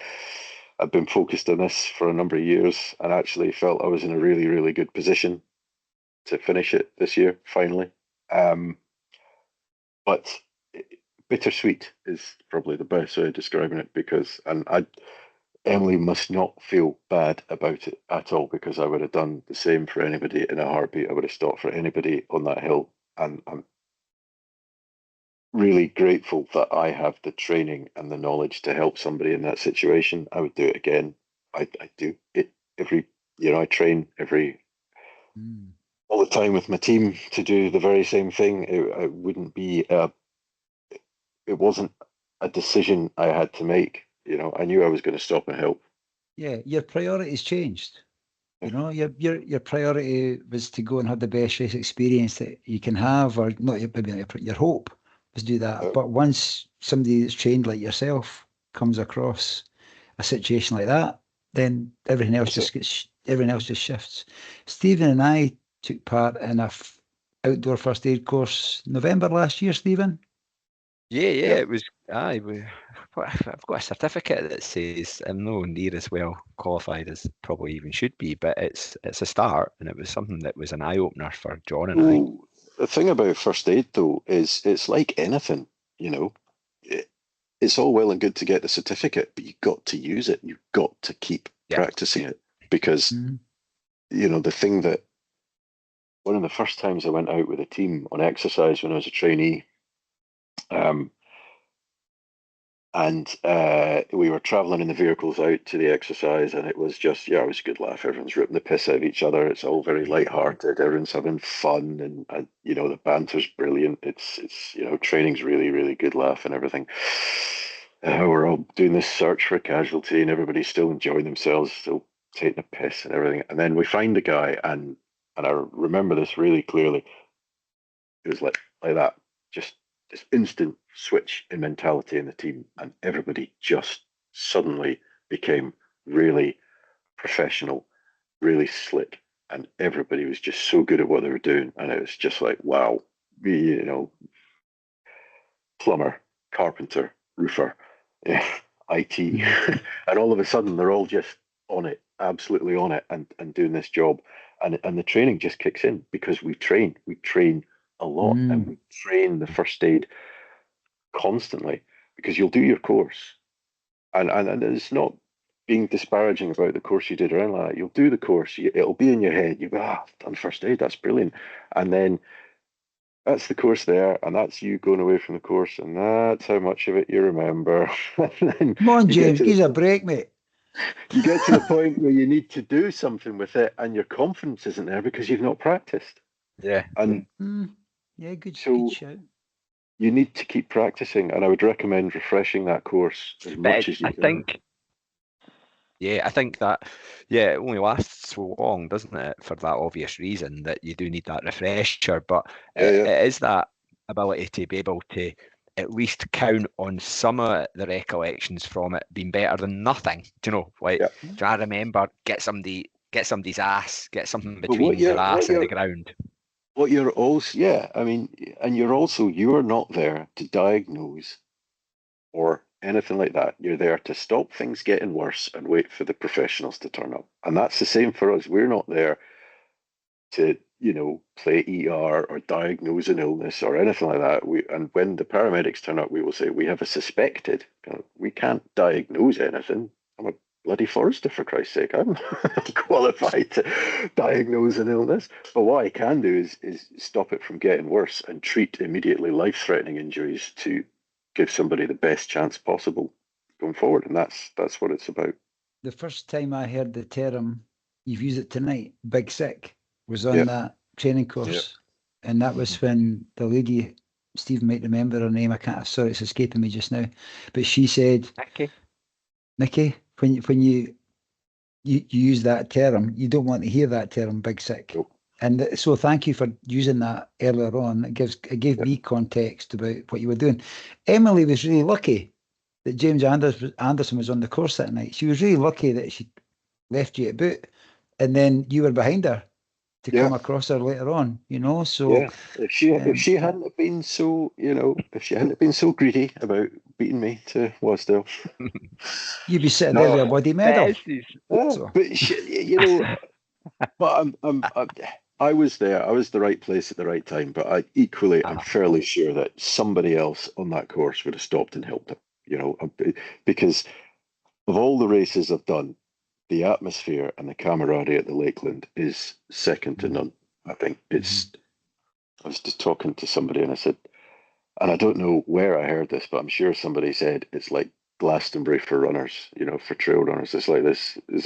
I've been focused on this for a number of years and actually felt I was in a really, really good position to finish it this year, finally. But bittersweet is probably the best way of describing it, because Emily must not feel bad about it at all, because I would have done the same for anybody in a heartbeat. I would have stopped for anybody on that hill, and I'm really grateful that I have the training and the knowledge to help somebody in that situation. I would do it again. I do it I train all the time with my team to do the very same thing. It wouldn't be it wasn't a decision I had to make. I knew I was going to stop and help. Yeah, your priorities changed. Your priority was to go and have the best race experience that you can have, or not. Maybe your hope was to do that. But once somebody that's trained like yourself comes across a situation like that, then everything else just shifts. Stephen and I took part in a outdoor first aid course November last year. Stephen. Yeah, it was. I've got a certificate that says I'm nowhere near as well qualified as probably even should be, but it's a start, and it was something that was an eye opener for John and I. The thing about first aid, though, is it's like anything. It's all well and good to get the certificate, but you've got to use it. You've got to keep practicing it, because the thing that one of the first times I went out with a team on exercise when I was a trainee. And we were traveling in the vehicles out to the exercise, and it was just, it was a good laugh. Everyone's ripping the piss out of each other. It's all very lighthearted. Everyone's having fun, and the banter's brilliant. It's training's really, really good laugh and everything. We're all doing this search for a casualty, and everybody's still enjoying themselves, still taking a piss and everything. And then we find a guy, and I remember this really clearly. It was like that, just this instant switch in mentality in the team, and everybody just suddenly became really professional, really slick, and everybody was just so good at what they were doing. And it was just like, wow, plumber, carpenter, roofer, IT, and all of a sudden they're all just on it, absolutely on it, and doing this job. And the training just kicks in, because we train a lot, and we train the first aid constantly, because you'll do your course, and it's not being disparaging about the course you did or anything like that. You'll do the course, it'll be in your head. You go, I've done first aid, that's brilliant. And then that's the course there, and that's you going away from the course, and that's how much of it you remember. And then Come on, you get James, to he's a break, mate. you get to the point where you need to do something with it, and your confidence isn't there because you've not practiced. Yeah. And yeah, good so shout. you need to keep practicing, and I would recommend refreshing that course as much as you can. I think that, it only lasts so long, doesn't it? For that obvious reason that you do need that refresher. But it is that ability to be able to at least count on some of the recollections from it being better than nothing. Do you know? Like, do I remember get somebody's ass, get something between their ass and the ground. What you're also, I mean, and you're not there to diagnose or anything like that. You're there to stop things getting worse and wait for the professionals to turn up. And that's the same for us. We're not there to, play ER or diagnose an illness or anything like that. And when the paramedics turn up, we will say, we have a suspected. We can't diagnose anything. I'm a bloody forester, for Christ's sake. I'm qualified to diagnose an illness. But what I can do is stop it from getting worse and treat immediately life-threatening injuries to give somebody the best chance possible going forward. And that's what it's about. The first time I heard the term, you've used it tonight, big sick, was on that training course. And that was when the lady, Stephen might remember her name, sorry, it's escaping me just now, but she said, Nikki, when you use that term, you don't want to hear that term, big sick. Nope. And so thank you for using that earlier on. It gave me context about what you were doing. Emily was really lucky that James Anderson was on the course that night. She was really lucky that she left you at boot, and then you were behind her to come across her later on. So if she hadn't been so greedy about beating me to Wasdale, you'd be sitting there with a bloody medal. But I was there. I was the right place at the right time. But I'm fairly sure that somebody else on that course would have stopped and helped him. Because of all the races I've done, the atmosphere and the camaraderie at the Lakeland is second to none. I think I was just talking to somebody and I said, and I don't know where I heard this, but I'm sure somebody said it's like Glastonbury for runners, for trail runners. It's like this. Is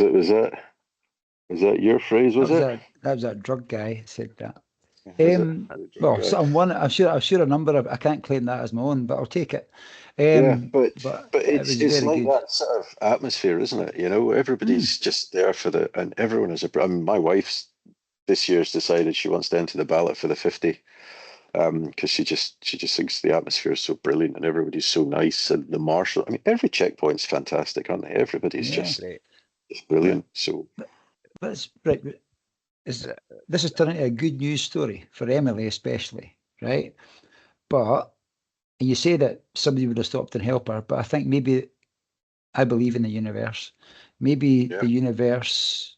that your phrase? That was that drug guy said that. I'm sure a number of, I can't claim that as my own, but I'll take it. But it's like good. That sort of atmosphere, isn't it? Everybody's just there and everyone is my wife's this year's decided she wants to enter the ballot for the 50, because she just thinks the atmosphere is so brilliant and everybody's so nice, and the marshal. I mean, every checkpoint's fantastic, aren't they? Everybody's just brilliant. So that's right. This is turning into a good news story for Emily, especially, right? But you say that somebody would have stopped and helped her, but I think maybe I believe in the universe. Maybe the universe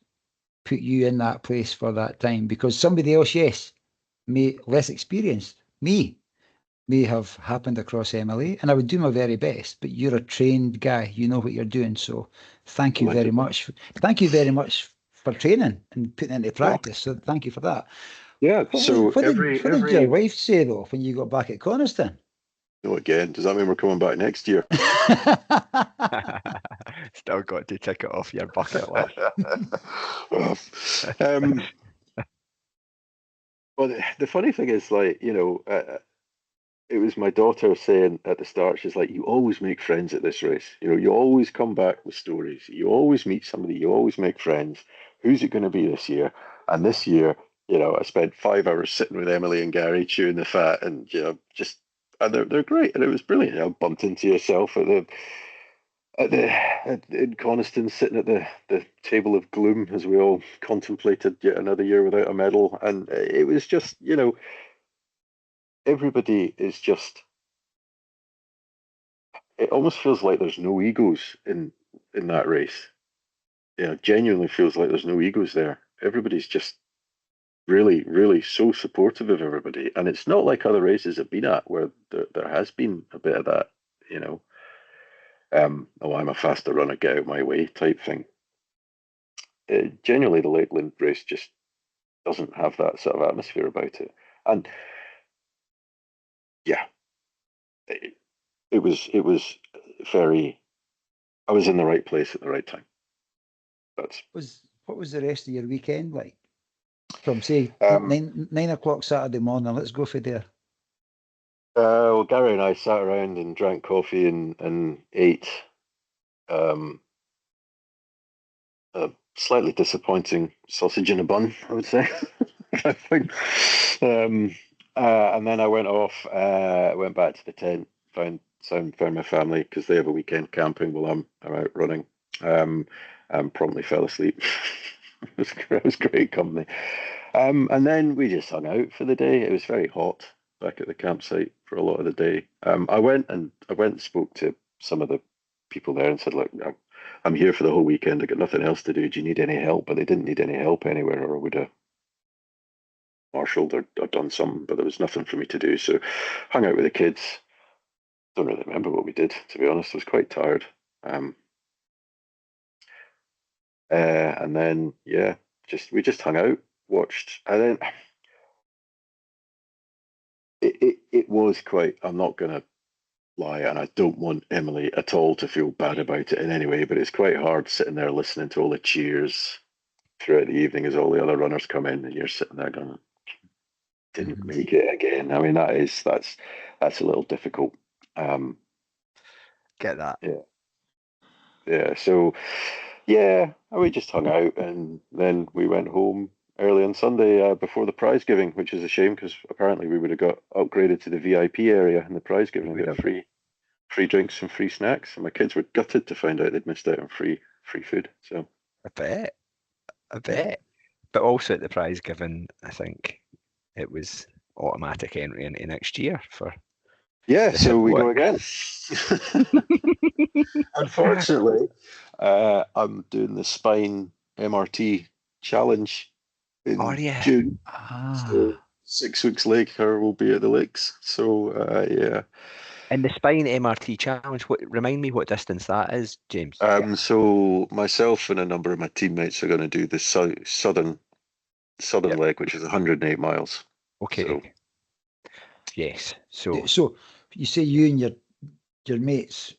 put you in that place for that time because somebody else, less experienced, may have happened across Emily, and I would do my very best, but you're a trained guy. You know what you're doing. So thank you very much. Thank you very much for training and putting into practice. So thank you for that. Yeah. What did your wife say though when you got back at Coniston? No, again, does that mean we're coming back next year? Still got to tick it off your bucket list. Well, the funny thing is, it was my daughter saying at the start, she's like, you always make friends at this race. You always come back with stories. You always meet somebody. You always make friends. Who's it going to be this year? And this year, I spent 5 hours sitting with Emily and Gary chewing the fat, and and they're great, and it was brilliant. I bumped into yourself in Coniston, sitting at the table of gloom as we all contemplated yet another year without a medal, and it was just everybody is just. It almost feels like there's no egos in that race. Genuinely feels like there's no egos there. Everybody's just really, really so supportive of everybody, and it's not like other races have been at where there has been a bit of that. Oh, I'm a faster runner, get out my way type thing. Generally, the Lakeland race just doesn't have that sort of atmosphere about it. And yeah, it was very. I was in the right place at the right time. What was the rest of your weekend like? From say 9 o'clock Saturday morning, let's go for there. Well, Gary and I sat around and drank coffee and ate a slightly disappointing sausage in a bun, I would say. I think. And then I went off, went back to the tent, found my family because they have a weekend camping while I'm out running. And promptly fell asleep. It was great company. And then we just hung out for the day. It was very hot back at the campsite for a lot of the day. I went and spoke to some of the people there and said, look, I'm here for the whole weekend. I got nothing else to do. Do you need any help? But they didn't need any help anywhere, or I would have marshaled or done something, but there was nothing for me to do. So hung out with the kids. Don't really remember what we did, to be honest. I was quite tired. And then, yeah, we just hung out, watched, and then it was quite, I'm not going to lie, and I don't want Emily at all to feel bad about it in any way, but it's quite hard sitting there listening to all the cheers throughout the evening as all the other runners come in, and you're sitting there going, didn't make it again. I mean, that's a little difficult. Get that. Yeah. So, yeah, we just hung out, and then we went home early on Sunday before the prize giving, which is a shame because apparently we would have got upgraded to the VIP area in the prize giving. We got free drinks and free snacks, and my kids were gutted to find out they'd missed out on free food. So I bet. But also at the prize giving, I think it was automatic entry into next year for. Yeah, so we go again. Unfortunately, I'm doing the Spine MRT challenge in June. So 6 weeks later, we'll be at the lakes. So, yeah. And the Spine MRT challenge, remind me what distance that is, James? So myself and a number of my teammates are going to do the southern leg, which is 108 miles. Okay. So, yes. So you say you and your mates,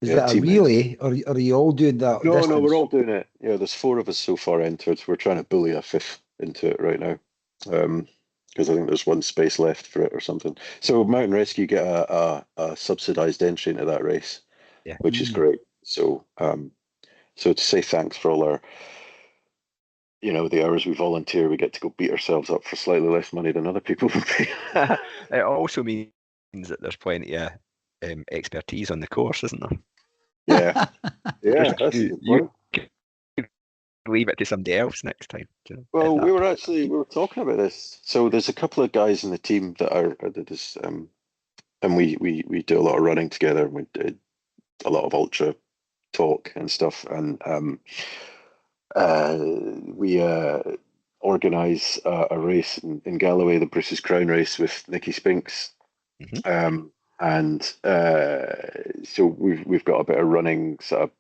is that a teammates. Relay, or are you all doing that? No, we're all doing it. Yeah, there's 4 of us so far entered. We're trying to bully a 5th into it right now, because I think there's 1 space left for it or something. So Mountain Rescue get a subsidised entry into that race, which is great. So so to say thanks for all our, the hours we volunteer, we get to go beat ourselves up for slightly less money than other people would pay. It also means that there's plenty of expertise on the course, isn't there? Yeah. That's you can leave it to somebody else next time. Well, we were talking about this. So there's a couple of guys in the team and we do a lot of running together. We did a lot of ultra talk and stuff, and we organise a race in Galloway, the Bruce's Crown race with Nicky Spinks. And so we've got a bit of running sort of.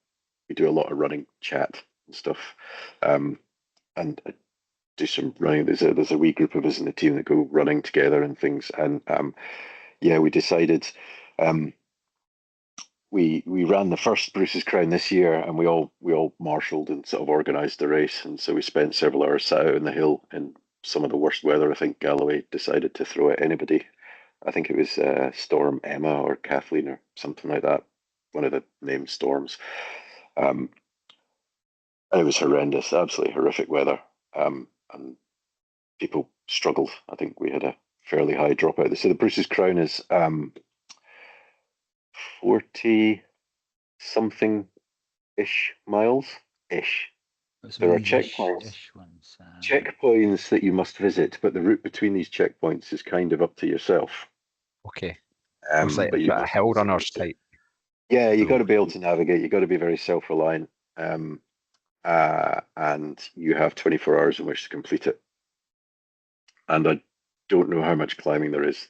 We do a lot of running chat and stuff, and do some running. There's a wee group of us in the team that go running together and things. And we decided we ran the first Bruce's Crown this year, and we all marshalled and sort of organised the race. And so we spent several hours sat out in the hill in some of the worst weather. I think Galloway decided to throw at anybody. I think it was Storm Emma or Kathleen or something like that. One of the named storms. And it was horrendous, absolutely horrific weather. And people struggled. I think we had a fairly high dropout. So the Bruce's Crown is 40 something ish miles ish. There are checkpoints that you must visit, but the route between these checkpoints is kind of up to yourself. Okay. It's like a hill runners type. Yeah, you got to be able to navigate. You got to be very self-reliant, and you have 24 hours in which to complete it. And I don't know how much climbing there is.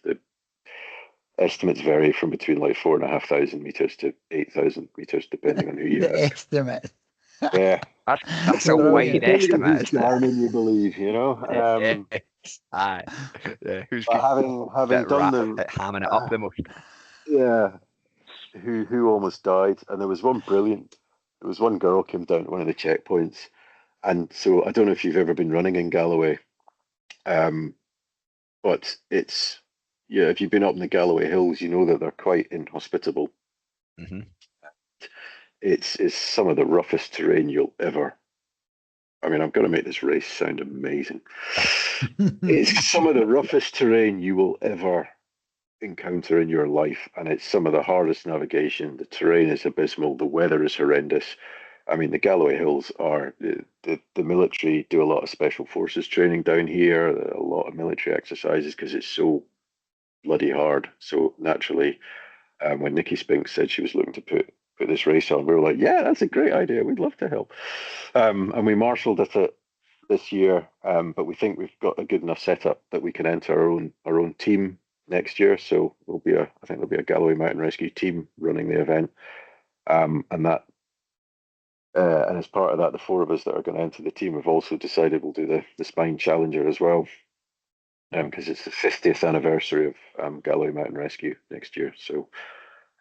estimates vary from between like 4,500 meters to 8,000 meters, depending on who you The ask. estimate. Yeah, That's a wide depending on whose estimate, isn't it? Garmin you believe, you know. Yes. Aye. Yeah, who's But having done the hamming it up the most? yeah, who almost died, and there was one girl came down to one of the checkpoints, and so I don't know if you've ever been running in Galloway, but if you've been up in the Galloway Hills, you know that they're quite inhospitable. Mm-hmm. It's some of the roughest terrain you'll ever. I mean, I'm going to make this race sound amazing. It's some of the roughest terrain you will ever encounter in your life, and it's some of the hardest navigation. The terrain is abysmal. The weather is horrendous. I mean, the Galloway Hills are the military do a lot of special forces training down here, a lot of military exercises because it's so bloody hard. So naturally, when Nikki Spinks said she was looking to put this race on, we were like, yeah, that's a great idea. We'd love to help. And we marshalled it this year, but we think we've got a good enough setup that we can enter our own team next year. So I think there'll be a Galloway Mountain Rescue Team running the event, and as part of that, the four of us that are going to enter the team have also decided we'll do the Spine Challenger as well, because it's the 50th anniversary of Galloway Mountain Rescue next year. So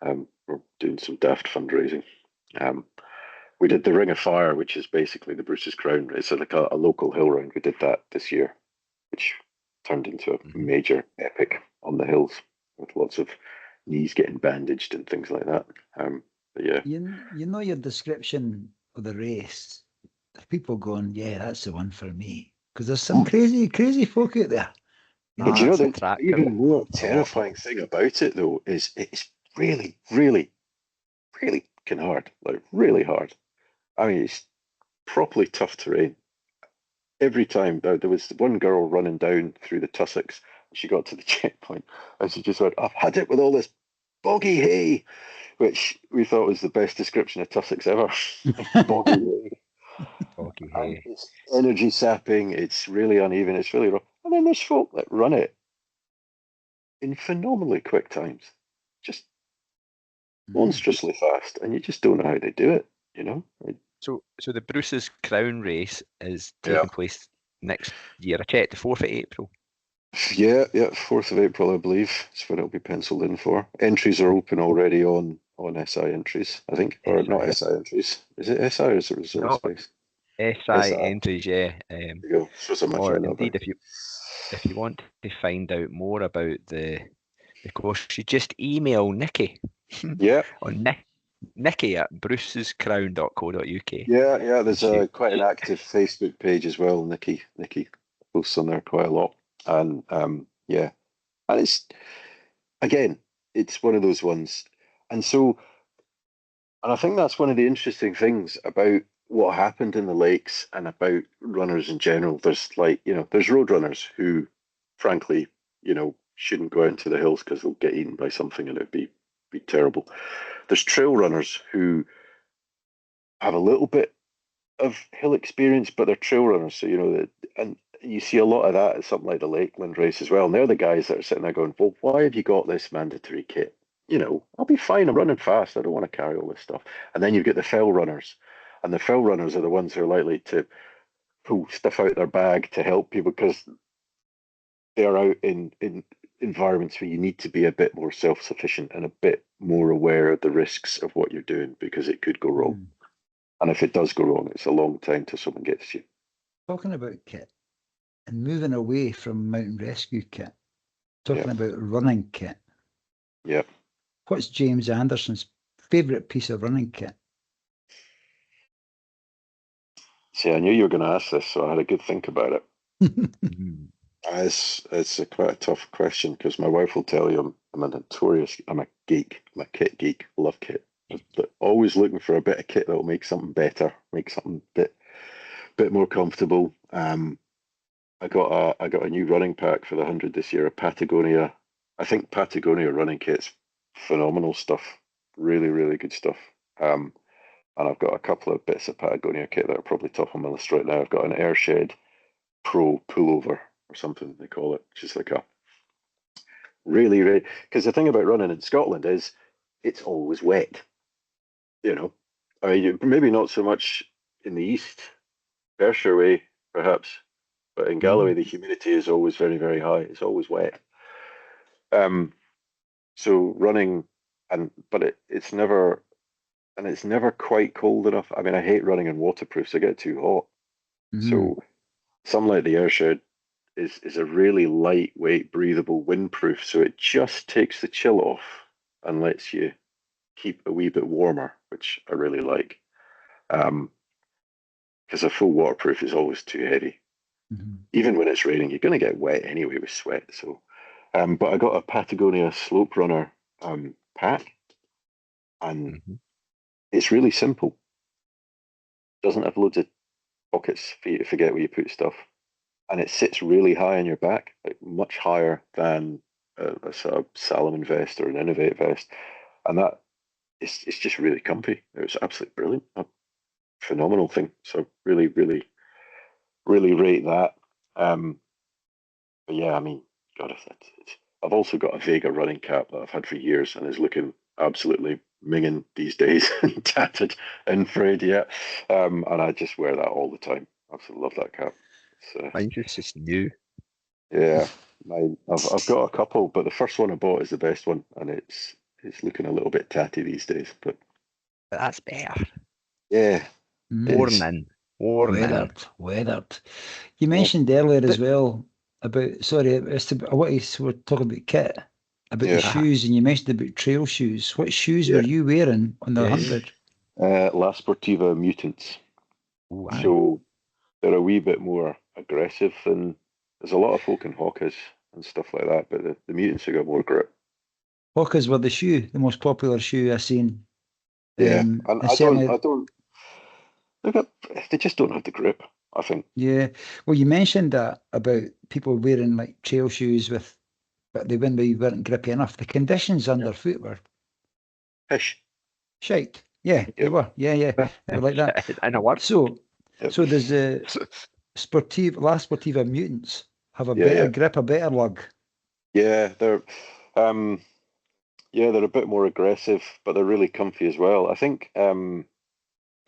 we're doing some daft fundraising. We did the Ring of Fire, which is basically the Bruce's Crown. It's like a local hill round. We did that this year, which turned into a major epic on the hills with lots of knees getting bandaged and things like that. But yeah, you know your description of the race. People going, yeah, that's the one for me, because there's some crazy folk out there. But you know, the attractive. even more terrifying thing about it, though, is it's really, really, really hard. Like, really hard. I mean, it's properly tough terrain. Every time, there was one girl running down through the tussocks. She got to the checkpoint, and she just went, I've had it with all this boggy hay, which we thought was the best description of tussocks ever. Boggy hay. Boggy And hay. it's energy sapping, it's really uneven, it's really rough. And then there's folk that run it in phenomenally quick times, just monstrously fast, and you just don't know how they do it, you know? So the Bruce's Crown race is taking place next year. I checked, the 4th of April. Yeah, 4th of April, I believe. That's when it'll be penciled in for. Entries are open already on SI entries, I think. Or not SI entries. Is it SI or is it reserve space? SI entries, yeah. There you go. Shows how much Or I know indeed, about. if you want to find out more about the course, you just email Nikki. Yeah. On Nikki at brucescrown.co.uk. Yeah. There's quite an active Facebook page as well. Nikki posts on there quite a lot, and and it's one of those ones, and I think that's one of the interesting things about what happened in the lakes and about runners in general. There's there's road runners who, frankly, shouldn't go out into the hills because they'll get eaten by something and it'd be terrible. There's trail runners who have a little bit of hill experience, but they're trail runners. So, and you see a lot of that at something like the Lakeland race as well. And they're the guys that are sitting there going, well, why have you got this mandatory kit? I'll be fine. I'm running fast. I don't want to carry all this stuff. And then you've got the fell runners. And the fell runners are the ones who are likely to pull stuff out their bag to help people because they're out in environments where you need to be a bit more self-sufficient and a bit more aware of the risks of what you're doing because it could go wrong. And if it does go wrong, it's a long time till someone gets you. Talking about kit and moving away from mountain rescue kit, talking about running kit. Yeah. What's James Anderson's favourite piece of running kit? See, I knew you were going to ask this, so I had a good think about it. It's quite a tough question because my wife will tell you I'm a geek. I'm a kit geek. Love kit. But always looking for a bit of kit that will make something better, make something bit more comfortable. I got a new running pack for the 100 this year, a Patagonia. I think Patagonia running kit's phenomenal stuff. Really, really good stuff. And I've got a couple of bits of Patagonia kit that are probably top on my list right now. I've got an Airshed Pro pullover or something they call it, which is like a Really, really. Because the thing about running in Scotland is it's always wet. You know, I mean, maybe not so much in the east, Berkshire way, perhaps, but in Galloway, the humidity is always very, very high. It's always wet. So running, it's never, and it's never quite cold enough. I mean, I hate running in waterproofs. I get too hot. So something like the Airshed is a really lightweight, breathable windproof. So it just takes the chill off and lets you keep a wee bit warmer, which I really like. Because a full waterproof is always too heavy. Even when it's raining, you're going to get wet anyway with sweat. So, but I got a Patagonia Slope Runner pack, and it's really simple. Doesn't have loads of pockets for you to forget where you put stuff, and it sits really high on your back, like much higher than a sort of Salomon vest or an Innovate vest, and that it's just really comfy. It was absolutely brilliant, a phenomenal thing. So really, really, really rate that. But yeah, I mean, God, I've also got a Vega running cap that I've had for years and is looking absolutely minging these days and tattered and frayed yet. And I just wear that all the time. Absolutely love that cap. Mine's just new. Yeah, I've got a couple, but the first one I bought is the best one, and it's looking a little bit tatty these days. But that's better. Yeah, weathered. You mentioned earlier as well about I want to talk about kit, about the shoes, and you mentioned about trail shoes. What shoes were you wearing on the 100? La Sportiva Mutants. So they're a wee bit more aggressive than there's a lot of folk in Hawkers and stuff like that, but the Mutants have got more grip. Hawkers were the most popular shoe I've seen. Yeah, and they just don't have the grip, I think. Yeah, well, you mentioned that about people wearing like trail shoes but they weren't grippy enough. The conditions underfoot were shite. Yeah, they were. Yeah, they were like that. And a what? So does the La Sportiva Mutants have a better grip, a better lug? Yeah, they're a bit more aggressive, but they're really comfy as well. I think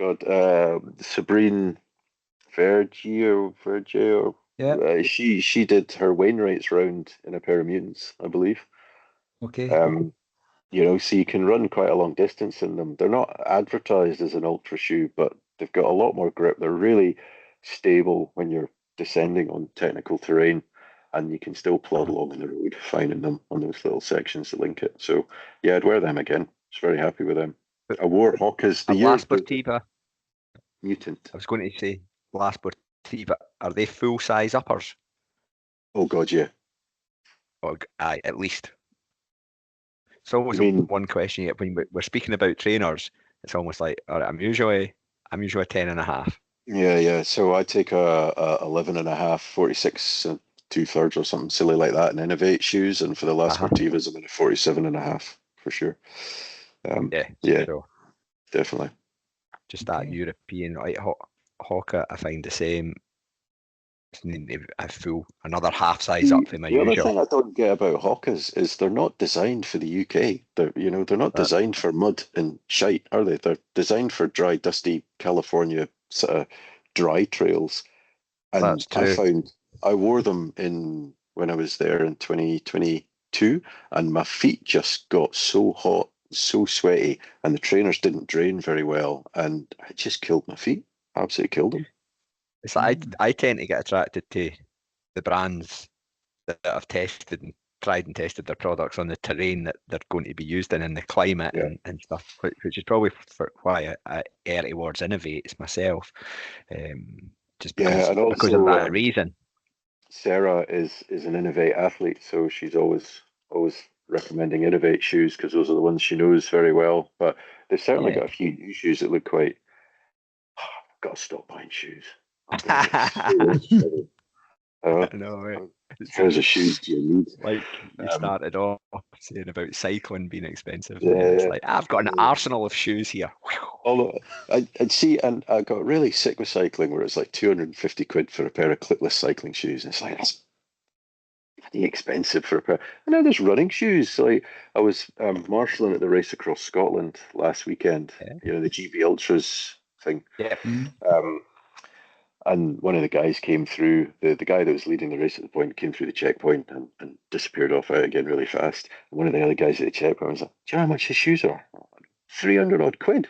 Sabrine Vergeo, she did her Wainwright's round in a pair of Mutants, I believe. Okay. So you can run quite a long distance in them. They're not advertised as an ultra shoe, but they've got a lot more grip. They're really stable when you're descending on technical terrain, and you can still plod along in the road, finding them on those little sections that link it. So yeah, I'd wear them again. I was very happy with them. I wore Hawkers the year. La Sportiva Mutant. I was going to say La Sportiva. Are they full size uppers? Oh God, yeah. Oh, aye, at least. It's always one question when we're speaking about trainers. It's almost like, all right, I'm usually 10.5. Yeah. So I take a 11.5, 46 and 2/3 or something silly like that in Innovate shoes, and for the last Sportivas, I'm in a 47.5 for sure. So definitely. Just that European, right? Hawker, I find the same. I feel another half size up from my usual. The other thing I don't get about Hawkers is they're not designed for the UK. They're not designed for mud and shite, are they? They're designed for dry, dusty California sort of dry trails. And that's true. I wore them when I was there in 2022, and my feet just got so hot, so sweaty, and the trainers didn't drain very well, and it just killed my feet. Absolutely killed them. It's like I tend to get attracted to the brands that have tried and tested their products on the terrain that they're going to be used in the climate and stuff, which is probably why I err towards Innovates myself. Just because of that reason. Sarah is an Innovate athlete, so she's always recommending Innovate shoes because those are the ones she knows very well. But they've certainly got a few new shoes that look quite. I've got to stop buying shoes. No, there's a shoes do you need? Like you started off saying about cycling being expensive. It's like I've got an arsenal of shoes here. Although I'd see, and I got really sick with cycling where it's like 250 quid for a pair of clipless cycling shoes. And it's like, pretty expensive for a pair. And now there's running shoes. Like I was marshalling at the race across Scotland last weekend. Yeah. You know, the GB Ultras thing. Yeah. And one of the guys came through, the guy that was leading the race at the point came through the checkpoint and disappeared off out again really fast. And one of the other guys at the checkpoint was like, do you know how much his shoes are? 300 odd quid.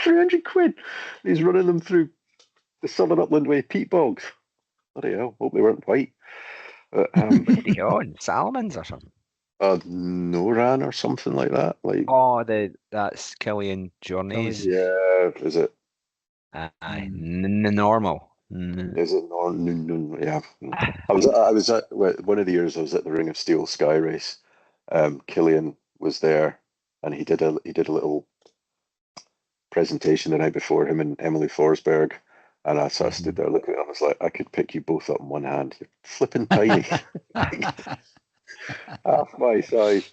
300 quid. He's running them through the Southern Upland Way peat bogs. Bloody hell, hope they weren't white. But, What did he go on? Salmons or something? Noran or something like that. Like, Oh, that's Killian Journeys. yeah, is it? Normal. Is it no, yeah. I was at one of the years I was at the Ring of Steel Sky race. Killian was there, and he did a little presentation the night before, him and Emily Forsberg, and I sort of stood there looking at him. I was like, I could pick you both up in one hand. You're flipping tiny, half my size.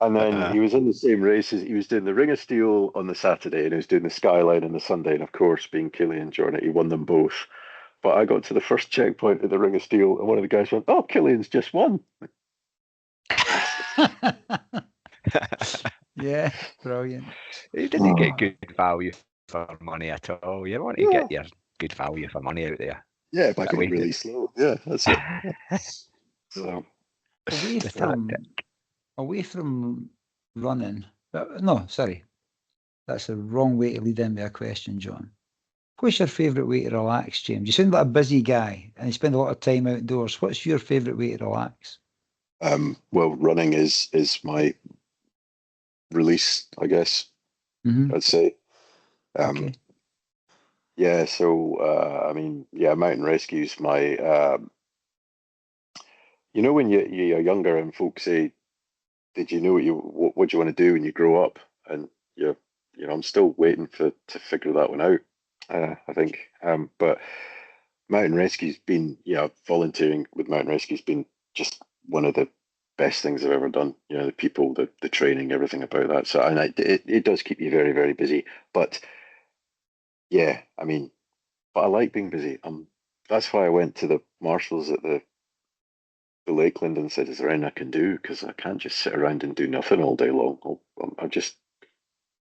And then he was in the same races. He was doing the Ring of Steel on the Saturday, and he was doing the Skyline on the Sunday. And of course, being Killian Jornet, he won them both. But I got to the first checkpoint at the Ring of Steel, and one of the guys went, "Oh, Killian's just won." Yeah, brilliant. You didn't get good value for money at all. You want to get your good value for money out there. Yeah, by going really slow. Yeah, that's it. So away from running. No, sorry. That's the wrong way to lead into a question, John. What's your favourite way to relax, James? You sound like a busy guy and you spend a lot of time outdoors. What's your favourite way to relax? Well, running is my release, I guess. I'd say. Okay. Yeah, so I mean, yeah, mountain rescue's my. You know, when you're younger and folks say, "Did you know what do you want to do when you grow up?" And I'm still waiting to figure that one out. I think, but mountain rescue's been, volunteering with mountain rescue's been just one of the best things I've ever done. You know, the people, the training, everything about that. So, and it does keep you very, very busy. But yeah, I mean, but I like being busy. That's why I went to the marshals at the Lakeland and said, "Is there anything I can do? Because I can't just sit around and do nothing all day long. I'm just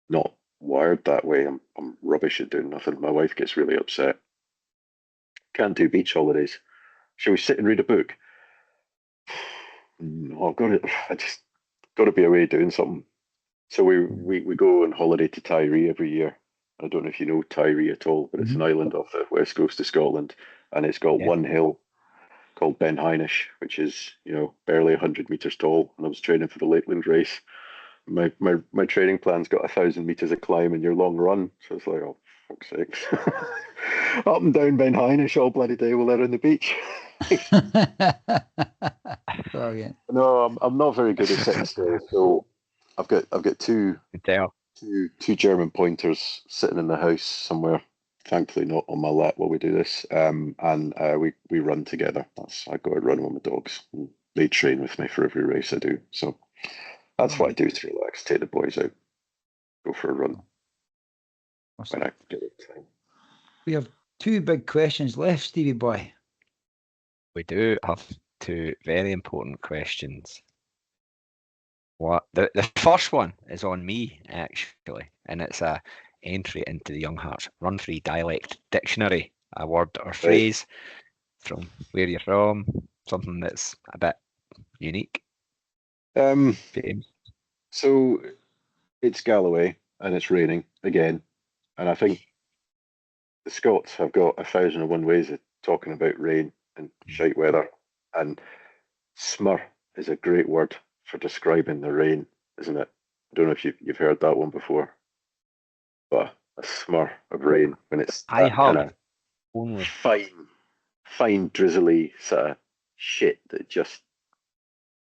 not wired that way. I'm rubbish at doing nothing. My wife gets really upset. Can't do beach holidays. Shall we sit and read a book? No, I just got to be away doing something." So we go on holiday to Tyree every year. I don't know if you know Tyree at all, but it's an island off the west coast of Scotland, and it's got one hill called Ben Heinish, which is, barely 100 meters tall. And I was training for the Lakeland race. My training plan's got 1,000 meters of climb in your long run. So it's like, oh, fuck's sake. Up and down Ben Heinish all bloody day while they're on the beach. Brilliant. No, I'm not very good at sitting still. So I've got two German pointers sitting in the house somewhere. Thankfully, not on my lap while we do this. And we run together. I go out run with my dogs. They train with me for every race I do. So that's what I do to relax. Take the boys out, go for a run. Awesome. When I get time. We have two big questions left, Stevie boy. We do have two very important questions. What the first one is on me, actually, and it's a entry into the Young Hearts Run Free Dialect Dictionary, a word or phrase from where you're from, something that's a bit unique. James. So it's Galloway and it's raining again, and I think the Scots have got 1,001 ways of talking about rain and shite weather, and smur is a great word for describing the rain, isn't it? I don't know if you've heard that one before, but a smur of rain when it's that kind of only fine drizzly sort of shit that just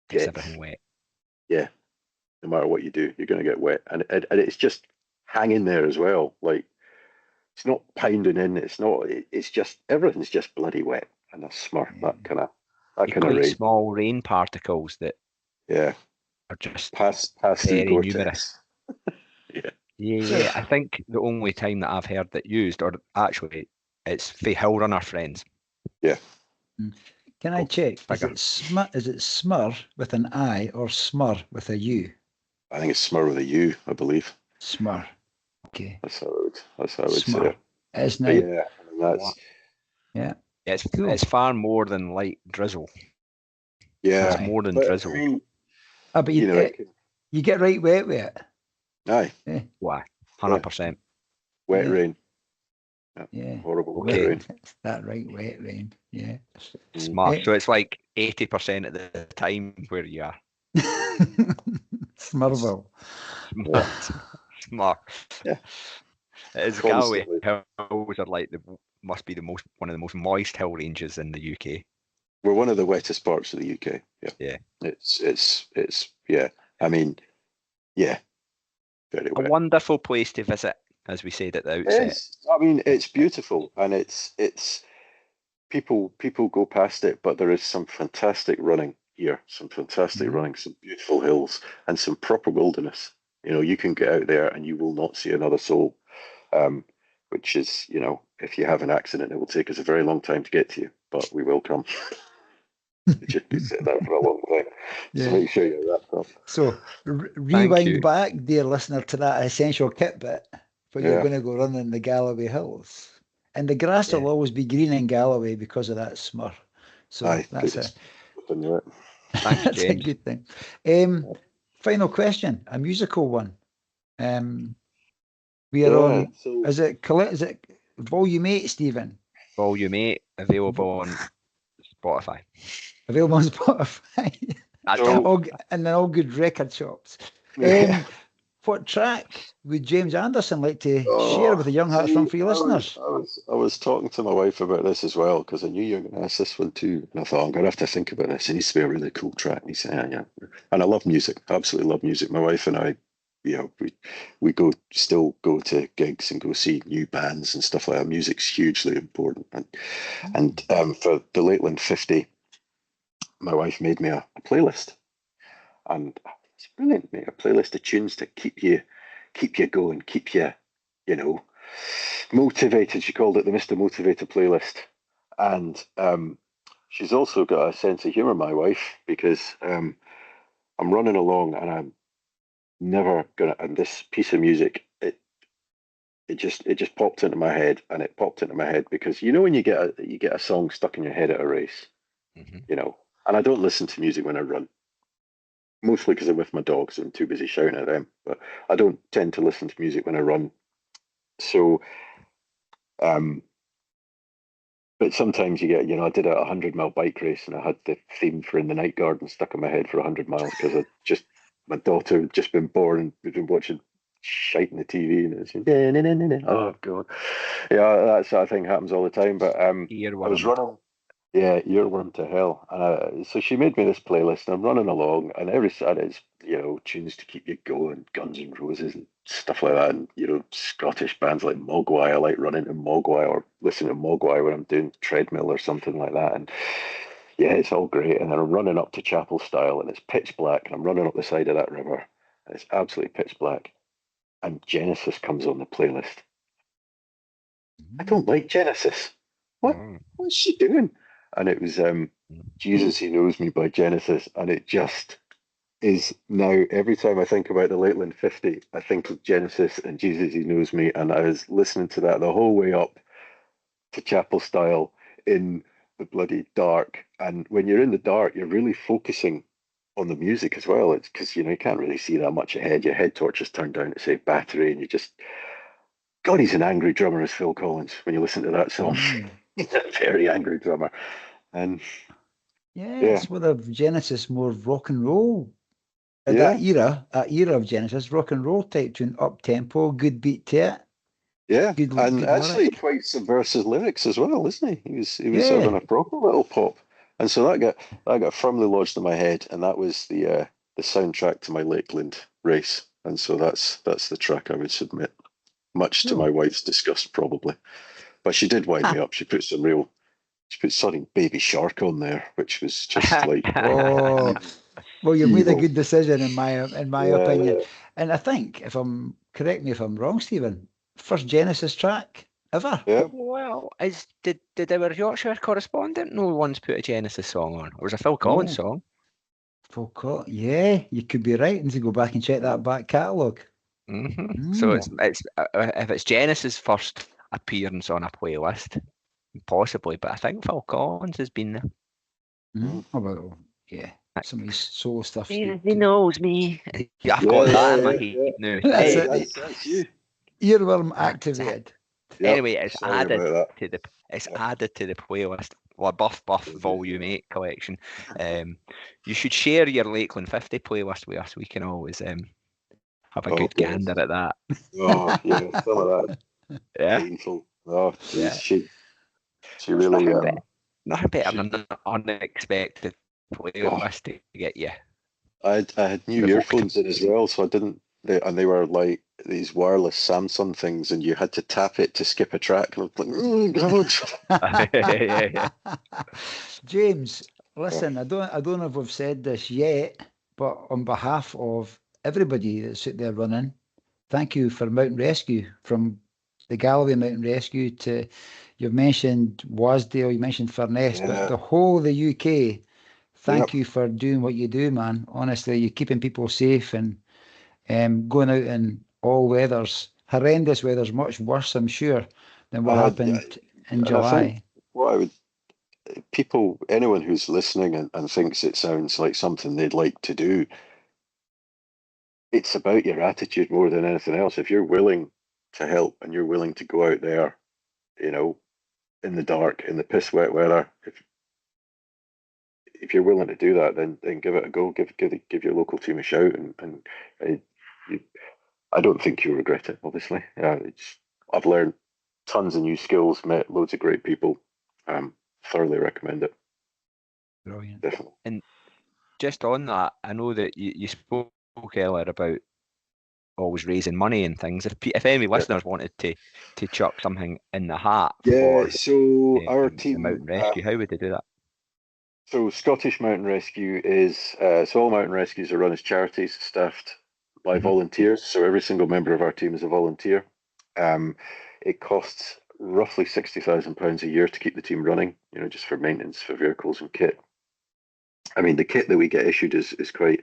gets everything wet. Yeah, no matter what you do, you're going to get wet, and it's just hanging there as well. Like, it's not pounding in. It's just everything's just bloody wet, and a smur, that kind of rain. Small rain particles that are just pass very through numerous. Yeah. I think the only time that I've heard that used, or actually, it's for hill runner friends. Yeah. Can I check? Figure. Is it Smur with an I or Smur with a U? I think it's Smur with a U, I believe. Smur. Okay. That's how I would say Smur. it. It is now. But yeah, I mean, that's Yeah. It's Cool. it's far more than light drizzle. yeah. It's more than But, drizzle. I mean, But you get right wet with it. aye, Yeah. Why? 100%. wet Yeah. rain. Yeah. Horrible Okay. wet rain. It's that right wet rain. Yeah. Smart. So it's like 80% of the time where you are. Smurville. Smart. Yeah. It's Galloway Hills are like must be one of the most moist hill ranges in the UK. We're one of the wettest parts of the UK. Yeah. Yeah. It's yeah. I mean, yeah. Very A wet. wonderful place to visit, as we said at the outset. I mean, it's beautiful, and it's people go past it, but there is some fantastic running here, some fantastic running, some beautiful hills, and some proper wilderness. You know, you can get out there and you will not see another soul, which is, you know, if you have an accident, it will take us a very long time to get to you, but we will come. Just be sitting there for a long time. Yeah. So make sure you're wrapped up. So rewind back, dear listener, to that essential kit bit, but you're going to go running in the Galloway Hills. And the grass will always be green in Galloway because of that Smur. So that's it. Thanks, that's James. a good thing. Final question, a musical one. We are on. So, is it Volume 8, Stephen? Volume 8, available on Spotify. Available on Spotify. And then all good record shops. What track would James Anderson like to share with the Young Hearts Run Free listeners? I was talking to my wife about this as well, because I knew you were going to ask this one too. And I thought, I'm going to have to think about this. It needs to be a really cool track. And he said, yeah. And I love music. I absolutely love music. My wife and I, you know, we still go to gigs and go see new bands and stuff like that. Music's hugely important. And for the Lakeland 50, my wife made me a playlist. And it's brilliant, mate. A playlist of tunes to keep you going, keep you, you know, motivated. She called it the Mr. Motivator playlist. And she's also got a sense of humour, my wife, because I'm running along and I'm never gonna. And this piece of music, it just popped into my head, and it popped into my head because you know when you get a song stuck in your head at a race, you know. And I don't listen to music when I run. Mostly because I'm with my dogs and I'm too busy shouting at them. But I don't tend to listen to music when I run. So, but sometimes you get, you know, I did a 100-mile bike race and I had the theme for In the Night Garden stuck in my head for 100 miles because my daughter had just been born and we'd been watching shite on the TV and it's oh god, yeah, that sort of thing happens all the time. But I was running. Yeah, earworm to hell. And so she made me this playlist, and I'm running along, and every Saturday it's, you know, tunes to keep you going, Guns N' Roses and stuff like that, and, you know, Scottish bands like Mogwai. I like running to Mogwai or listening to Mogwai when I'm doing treadmill or something like that. And yeah, it's all great. And then I'm running up to Chapel Style, and it's pitch black, and I'm running up the side of that river, and it's absolutely pitch black. And Genesis comes on the playlist. I don't like Genesis. What's she doing? And it was Jesus He Knows Me by Genesis. And it just is now, every time I think about the Lakeland 50, I think of Genesis and Jesus He Knows Me. And I was listening to that the whole way up to Chapel Style in the bloody dark. And when you're in the dark, you're really focusing on the music as well. It's because, you know, you can't really see that much ahead. Your head torch is turned down to say battery, and you just, God, he's an angry drummer, as Phil Collins, when you listen to that song. He's a very angry drummer. And it's one of Genesis more rock and roll. That era of Genesis, rock and roll type tune, up tempo, good beat to it. Yeah, good actually lyric. Quite subversive lyrics as well, isn't he? He was having a proper little pop. And so that got firmly lodged in my head, and that was the soundtrack to my Lakeland race. And so that's the track I would submit, much to my wife's disgust probably. But she did wind me up. She put something Baby Shark on there, which was just like well, you made a good decision in my opinion. And I think, correct me if I'm wrong, Stephen, first Genesis track Ever? Yeah. Well, did our Yorkshire correspondent no once put a Genesis song on? It was a Phil Collins song. Phil Collins. Yeah, you could be right. And to go back and check that back catalogue. So it's if it's Genesis' first appearance on a playlist, possibly, but I think Phil Collins has been there. Oh, well, yeah. Some of his solo stuff. He knows me. Yeah, I've got that in my head now. That's Hey, it. that's you. Earworm activated. Anyway, it's Sorry added about to the that. added to the playlist. Well, Buff Volume 8 collection. You should share your Lakeland 50 playlist with us. We can always have a good gander at that. Oh yeah, some of that Yeah. painful. Oh Yeah. jeez, she really nothing better than an unexpected playlist to get you. I had new earphones in as well, so I didn't. They were like these wireless Samsung things, and you had to tap it to skip a track. And I was like, oh god. Yeah. James, listen, I don't know if we've said this yet, but on behalf of everybody that's out there running, thank you for Mountain Rescue, from the Galloway Mountain Rescue to, you've mentioned Wasdale, you mentioned Furness, but the whole of the UK. Thank you for doing what you do, man. Honestly, you're keeping people safe and going out in all weathers. Horrendous weather's much worse, I'm sure, than what happened in July. Anyone who's listening and thinks it sounds like something they'd like to do, it's about your attitude more than anything else. If you're willing to help and you're willing to go out there, in the dark, in the piss wet weather, if you're willing to do that, then give it a go. Give your local team a shout, and I don't think you'll regret it. Obviously, I've learned tons of new skills, met loads of great people. Thoroughly recommend it. Brilliant. Definitely. And just on that, I know that you spoke earlier about always raising money and things. If any listeners wanted to chuck something in the hat for so our team, the Mountain Rescue, how would they do that? So Scottish Mountain Rescue is so all mountain rescues are run as charities, staffed by volunteers. So every single member of our team is a volunteer. It costs roughly £60,000 a year to keep the team running. Just for maintenance, for vehicles and kit. I mean, the kit that we get issued is quite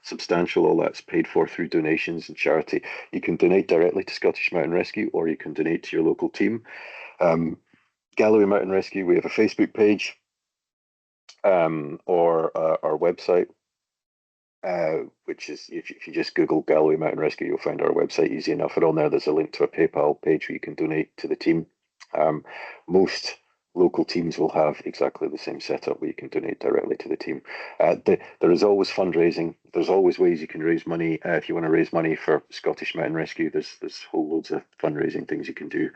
substantial. All that's paid for through donations and charity. You can donate directly to Scottish Mountain Rescue, or you can donate to your local team. Galloway Mountain Rescue, we have a Facebook page. Or our website, which is, if you just Google Galloway Mountain Rescue, you'll find our website easy enough. And on there's a link to a PayPal page where you can donate to the team. Most local teams will have exactly the same setup where you can donate directly to the team. There is always fundraising. There's always ways you can raise money. If you want to raise money for Scottish Mountain Rescue, there's whole loads of fundraising things you can do.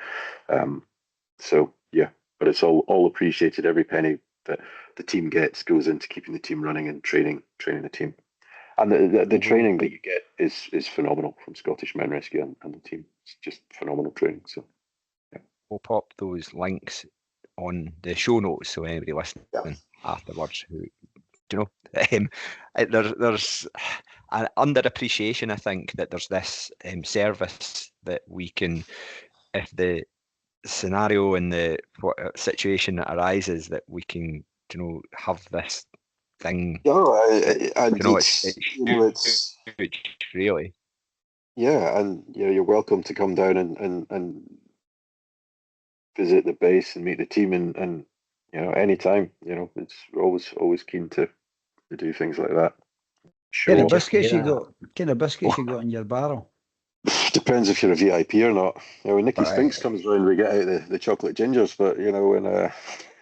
So yeah, but it's all appreciated. Every penny that the team gets goes into keeping the team running and training the team. And the training that you get is phenomenal from Scottish Mountain Rescue and the team. It's just phenomenal training. So yeah. We'll pop those links on the show notes so anybody listening afterwards who there's an underappreciation, I think, that there's this service that we can, if the scenario and the situation that arises, that we can have this thing. It's huge, really. Yeah, and you're welcome to come down and visit the base and meet the team and anytime. It's always keen to do things like that. What kind of biscuits you got in your barrel? Depends if you're a VIP or not. When Nicky Spinks comes round, we get out the chocolate gingers, but when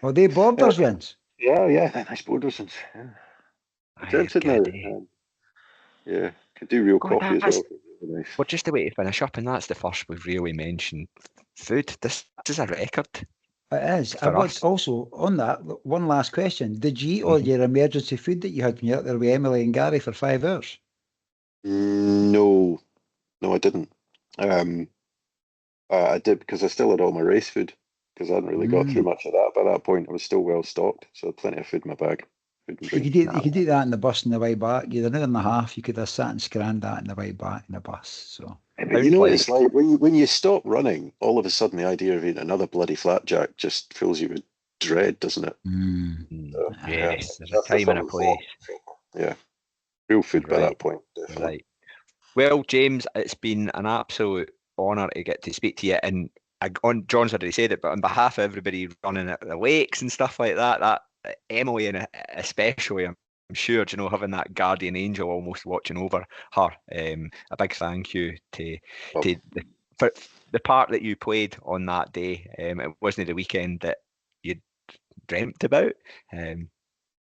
well, they Borders ones. Yeah, nice Borders ones. Yeah, tempted now. Yeah, could do real coffee as well. Really nice. Well, just the way to finish up, and that's the first we've really mentioned food. This is a record. It is. I was also on that. One last question: did you eat all your emergency food that you had when you were out there with Emily and Gary for 5 hours? No, I didn't. I did because I still had all my race food because I hadn't really got through much of that. By that point, I was still well stocked, so I had plenty of food in my bag. You could do that in the bus on the way back. You had an hour and a half. You could have sat and scanned that in the way back in the bus. So But you know what it's like when you stop running, all of a sudden the idea of eating another bloody flapjack just fills you with dread, doesn't it? Yes, there's a time and a place. Yeah, real food by that point. Definitely. Right. Well, James, it's been an absolute honour to get to speak to you. And John's already said it, but on behalf of everybody running at the lakes and stuff like that Emily and especially, I'm sure, having that guardian angel almost watching over her. A big thank you for the part that you played on that day. It wasn't the weekend that you dreamt about.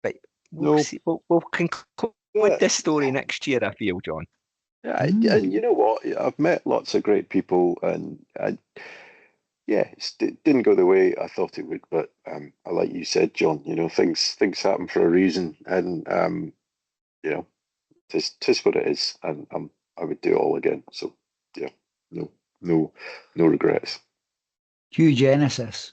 But we'll conclude this story next year, I feel, John. Yeah, and you know what? I've met lots of great people, and it didn't go the way I thought it would. But like you said, John, things happen for a reason, and tis what it is, and I would do it all again. So yeah, no regrets. Hugh Genesis.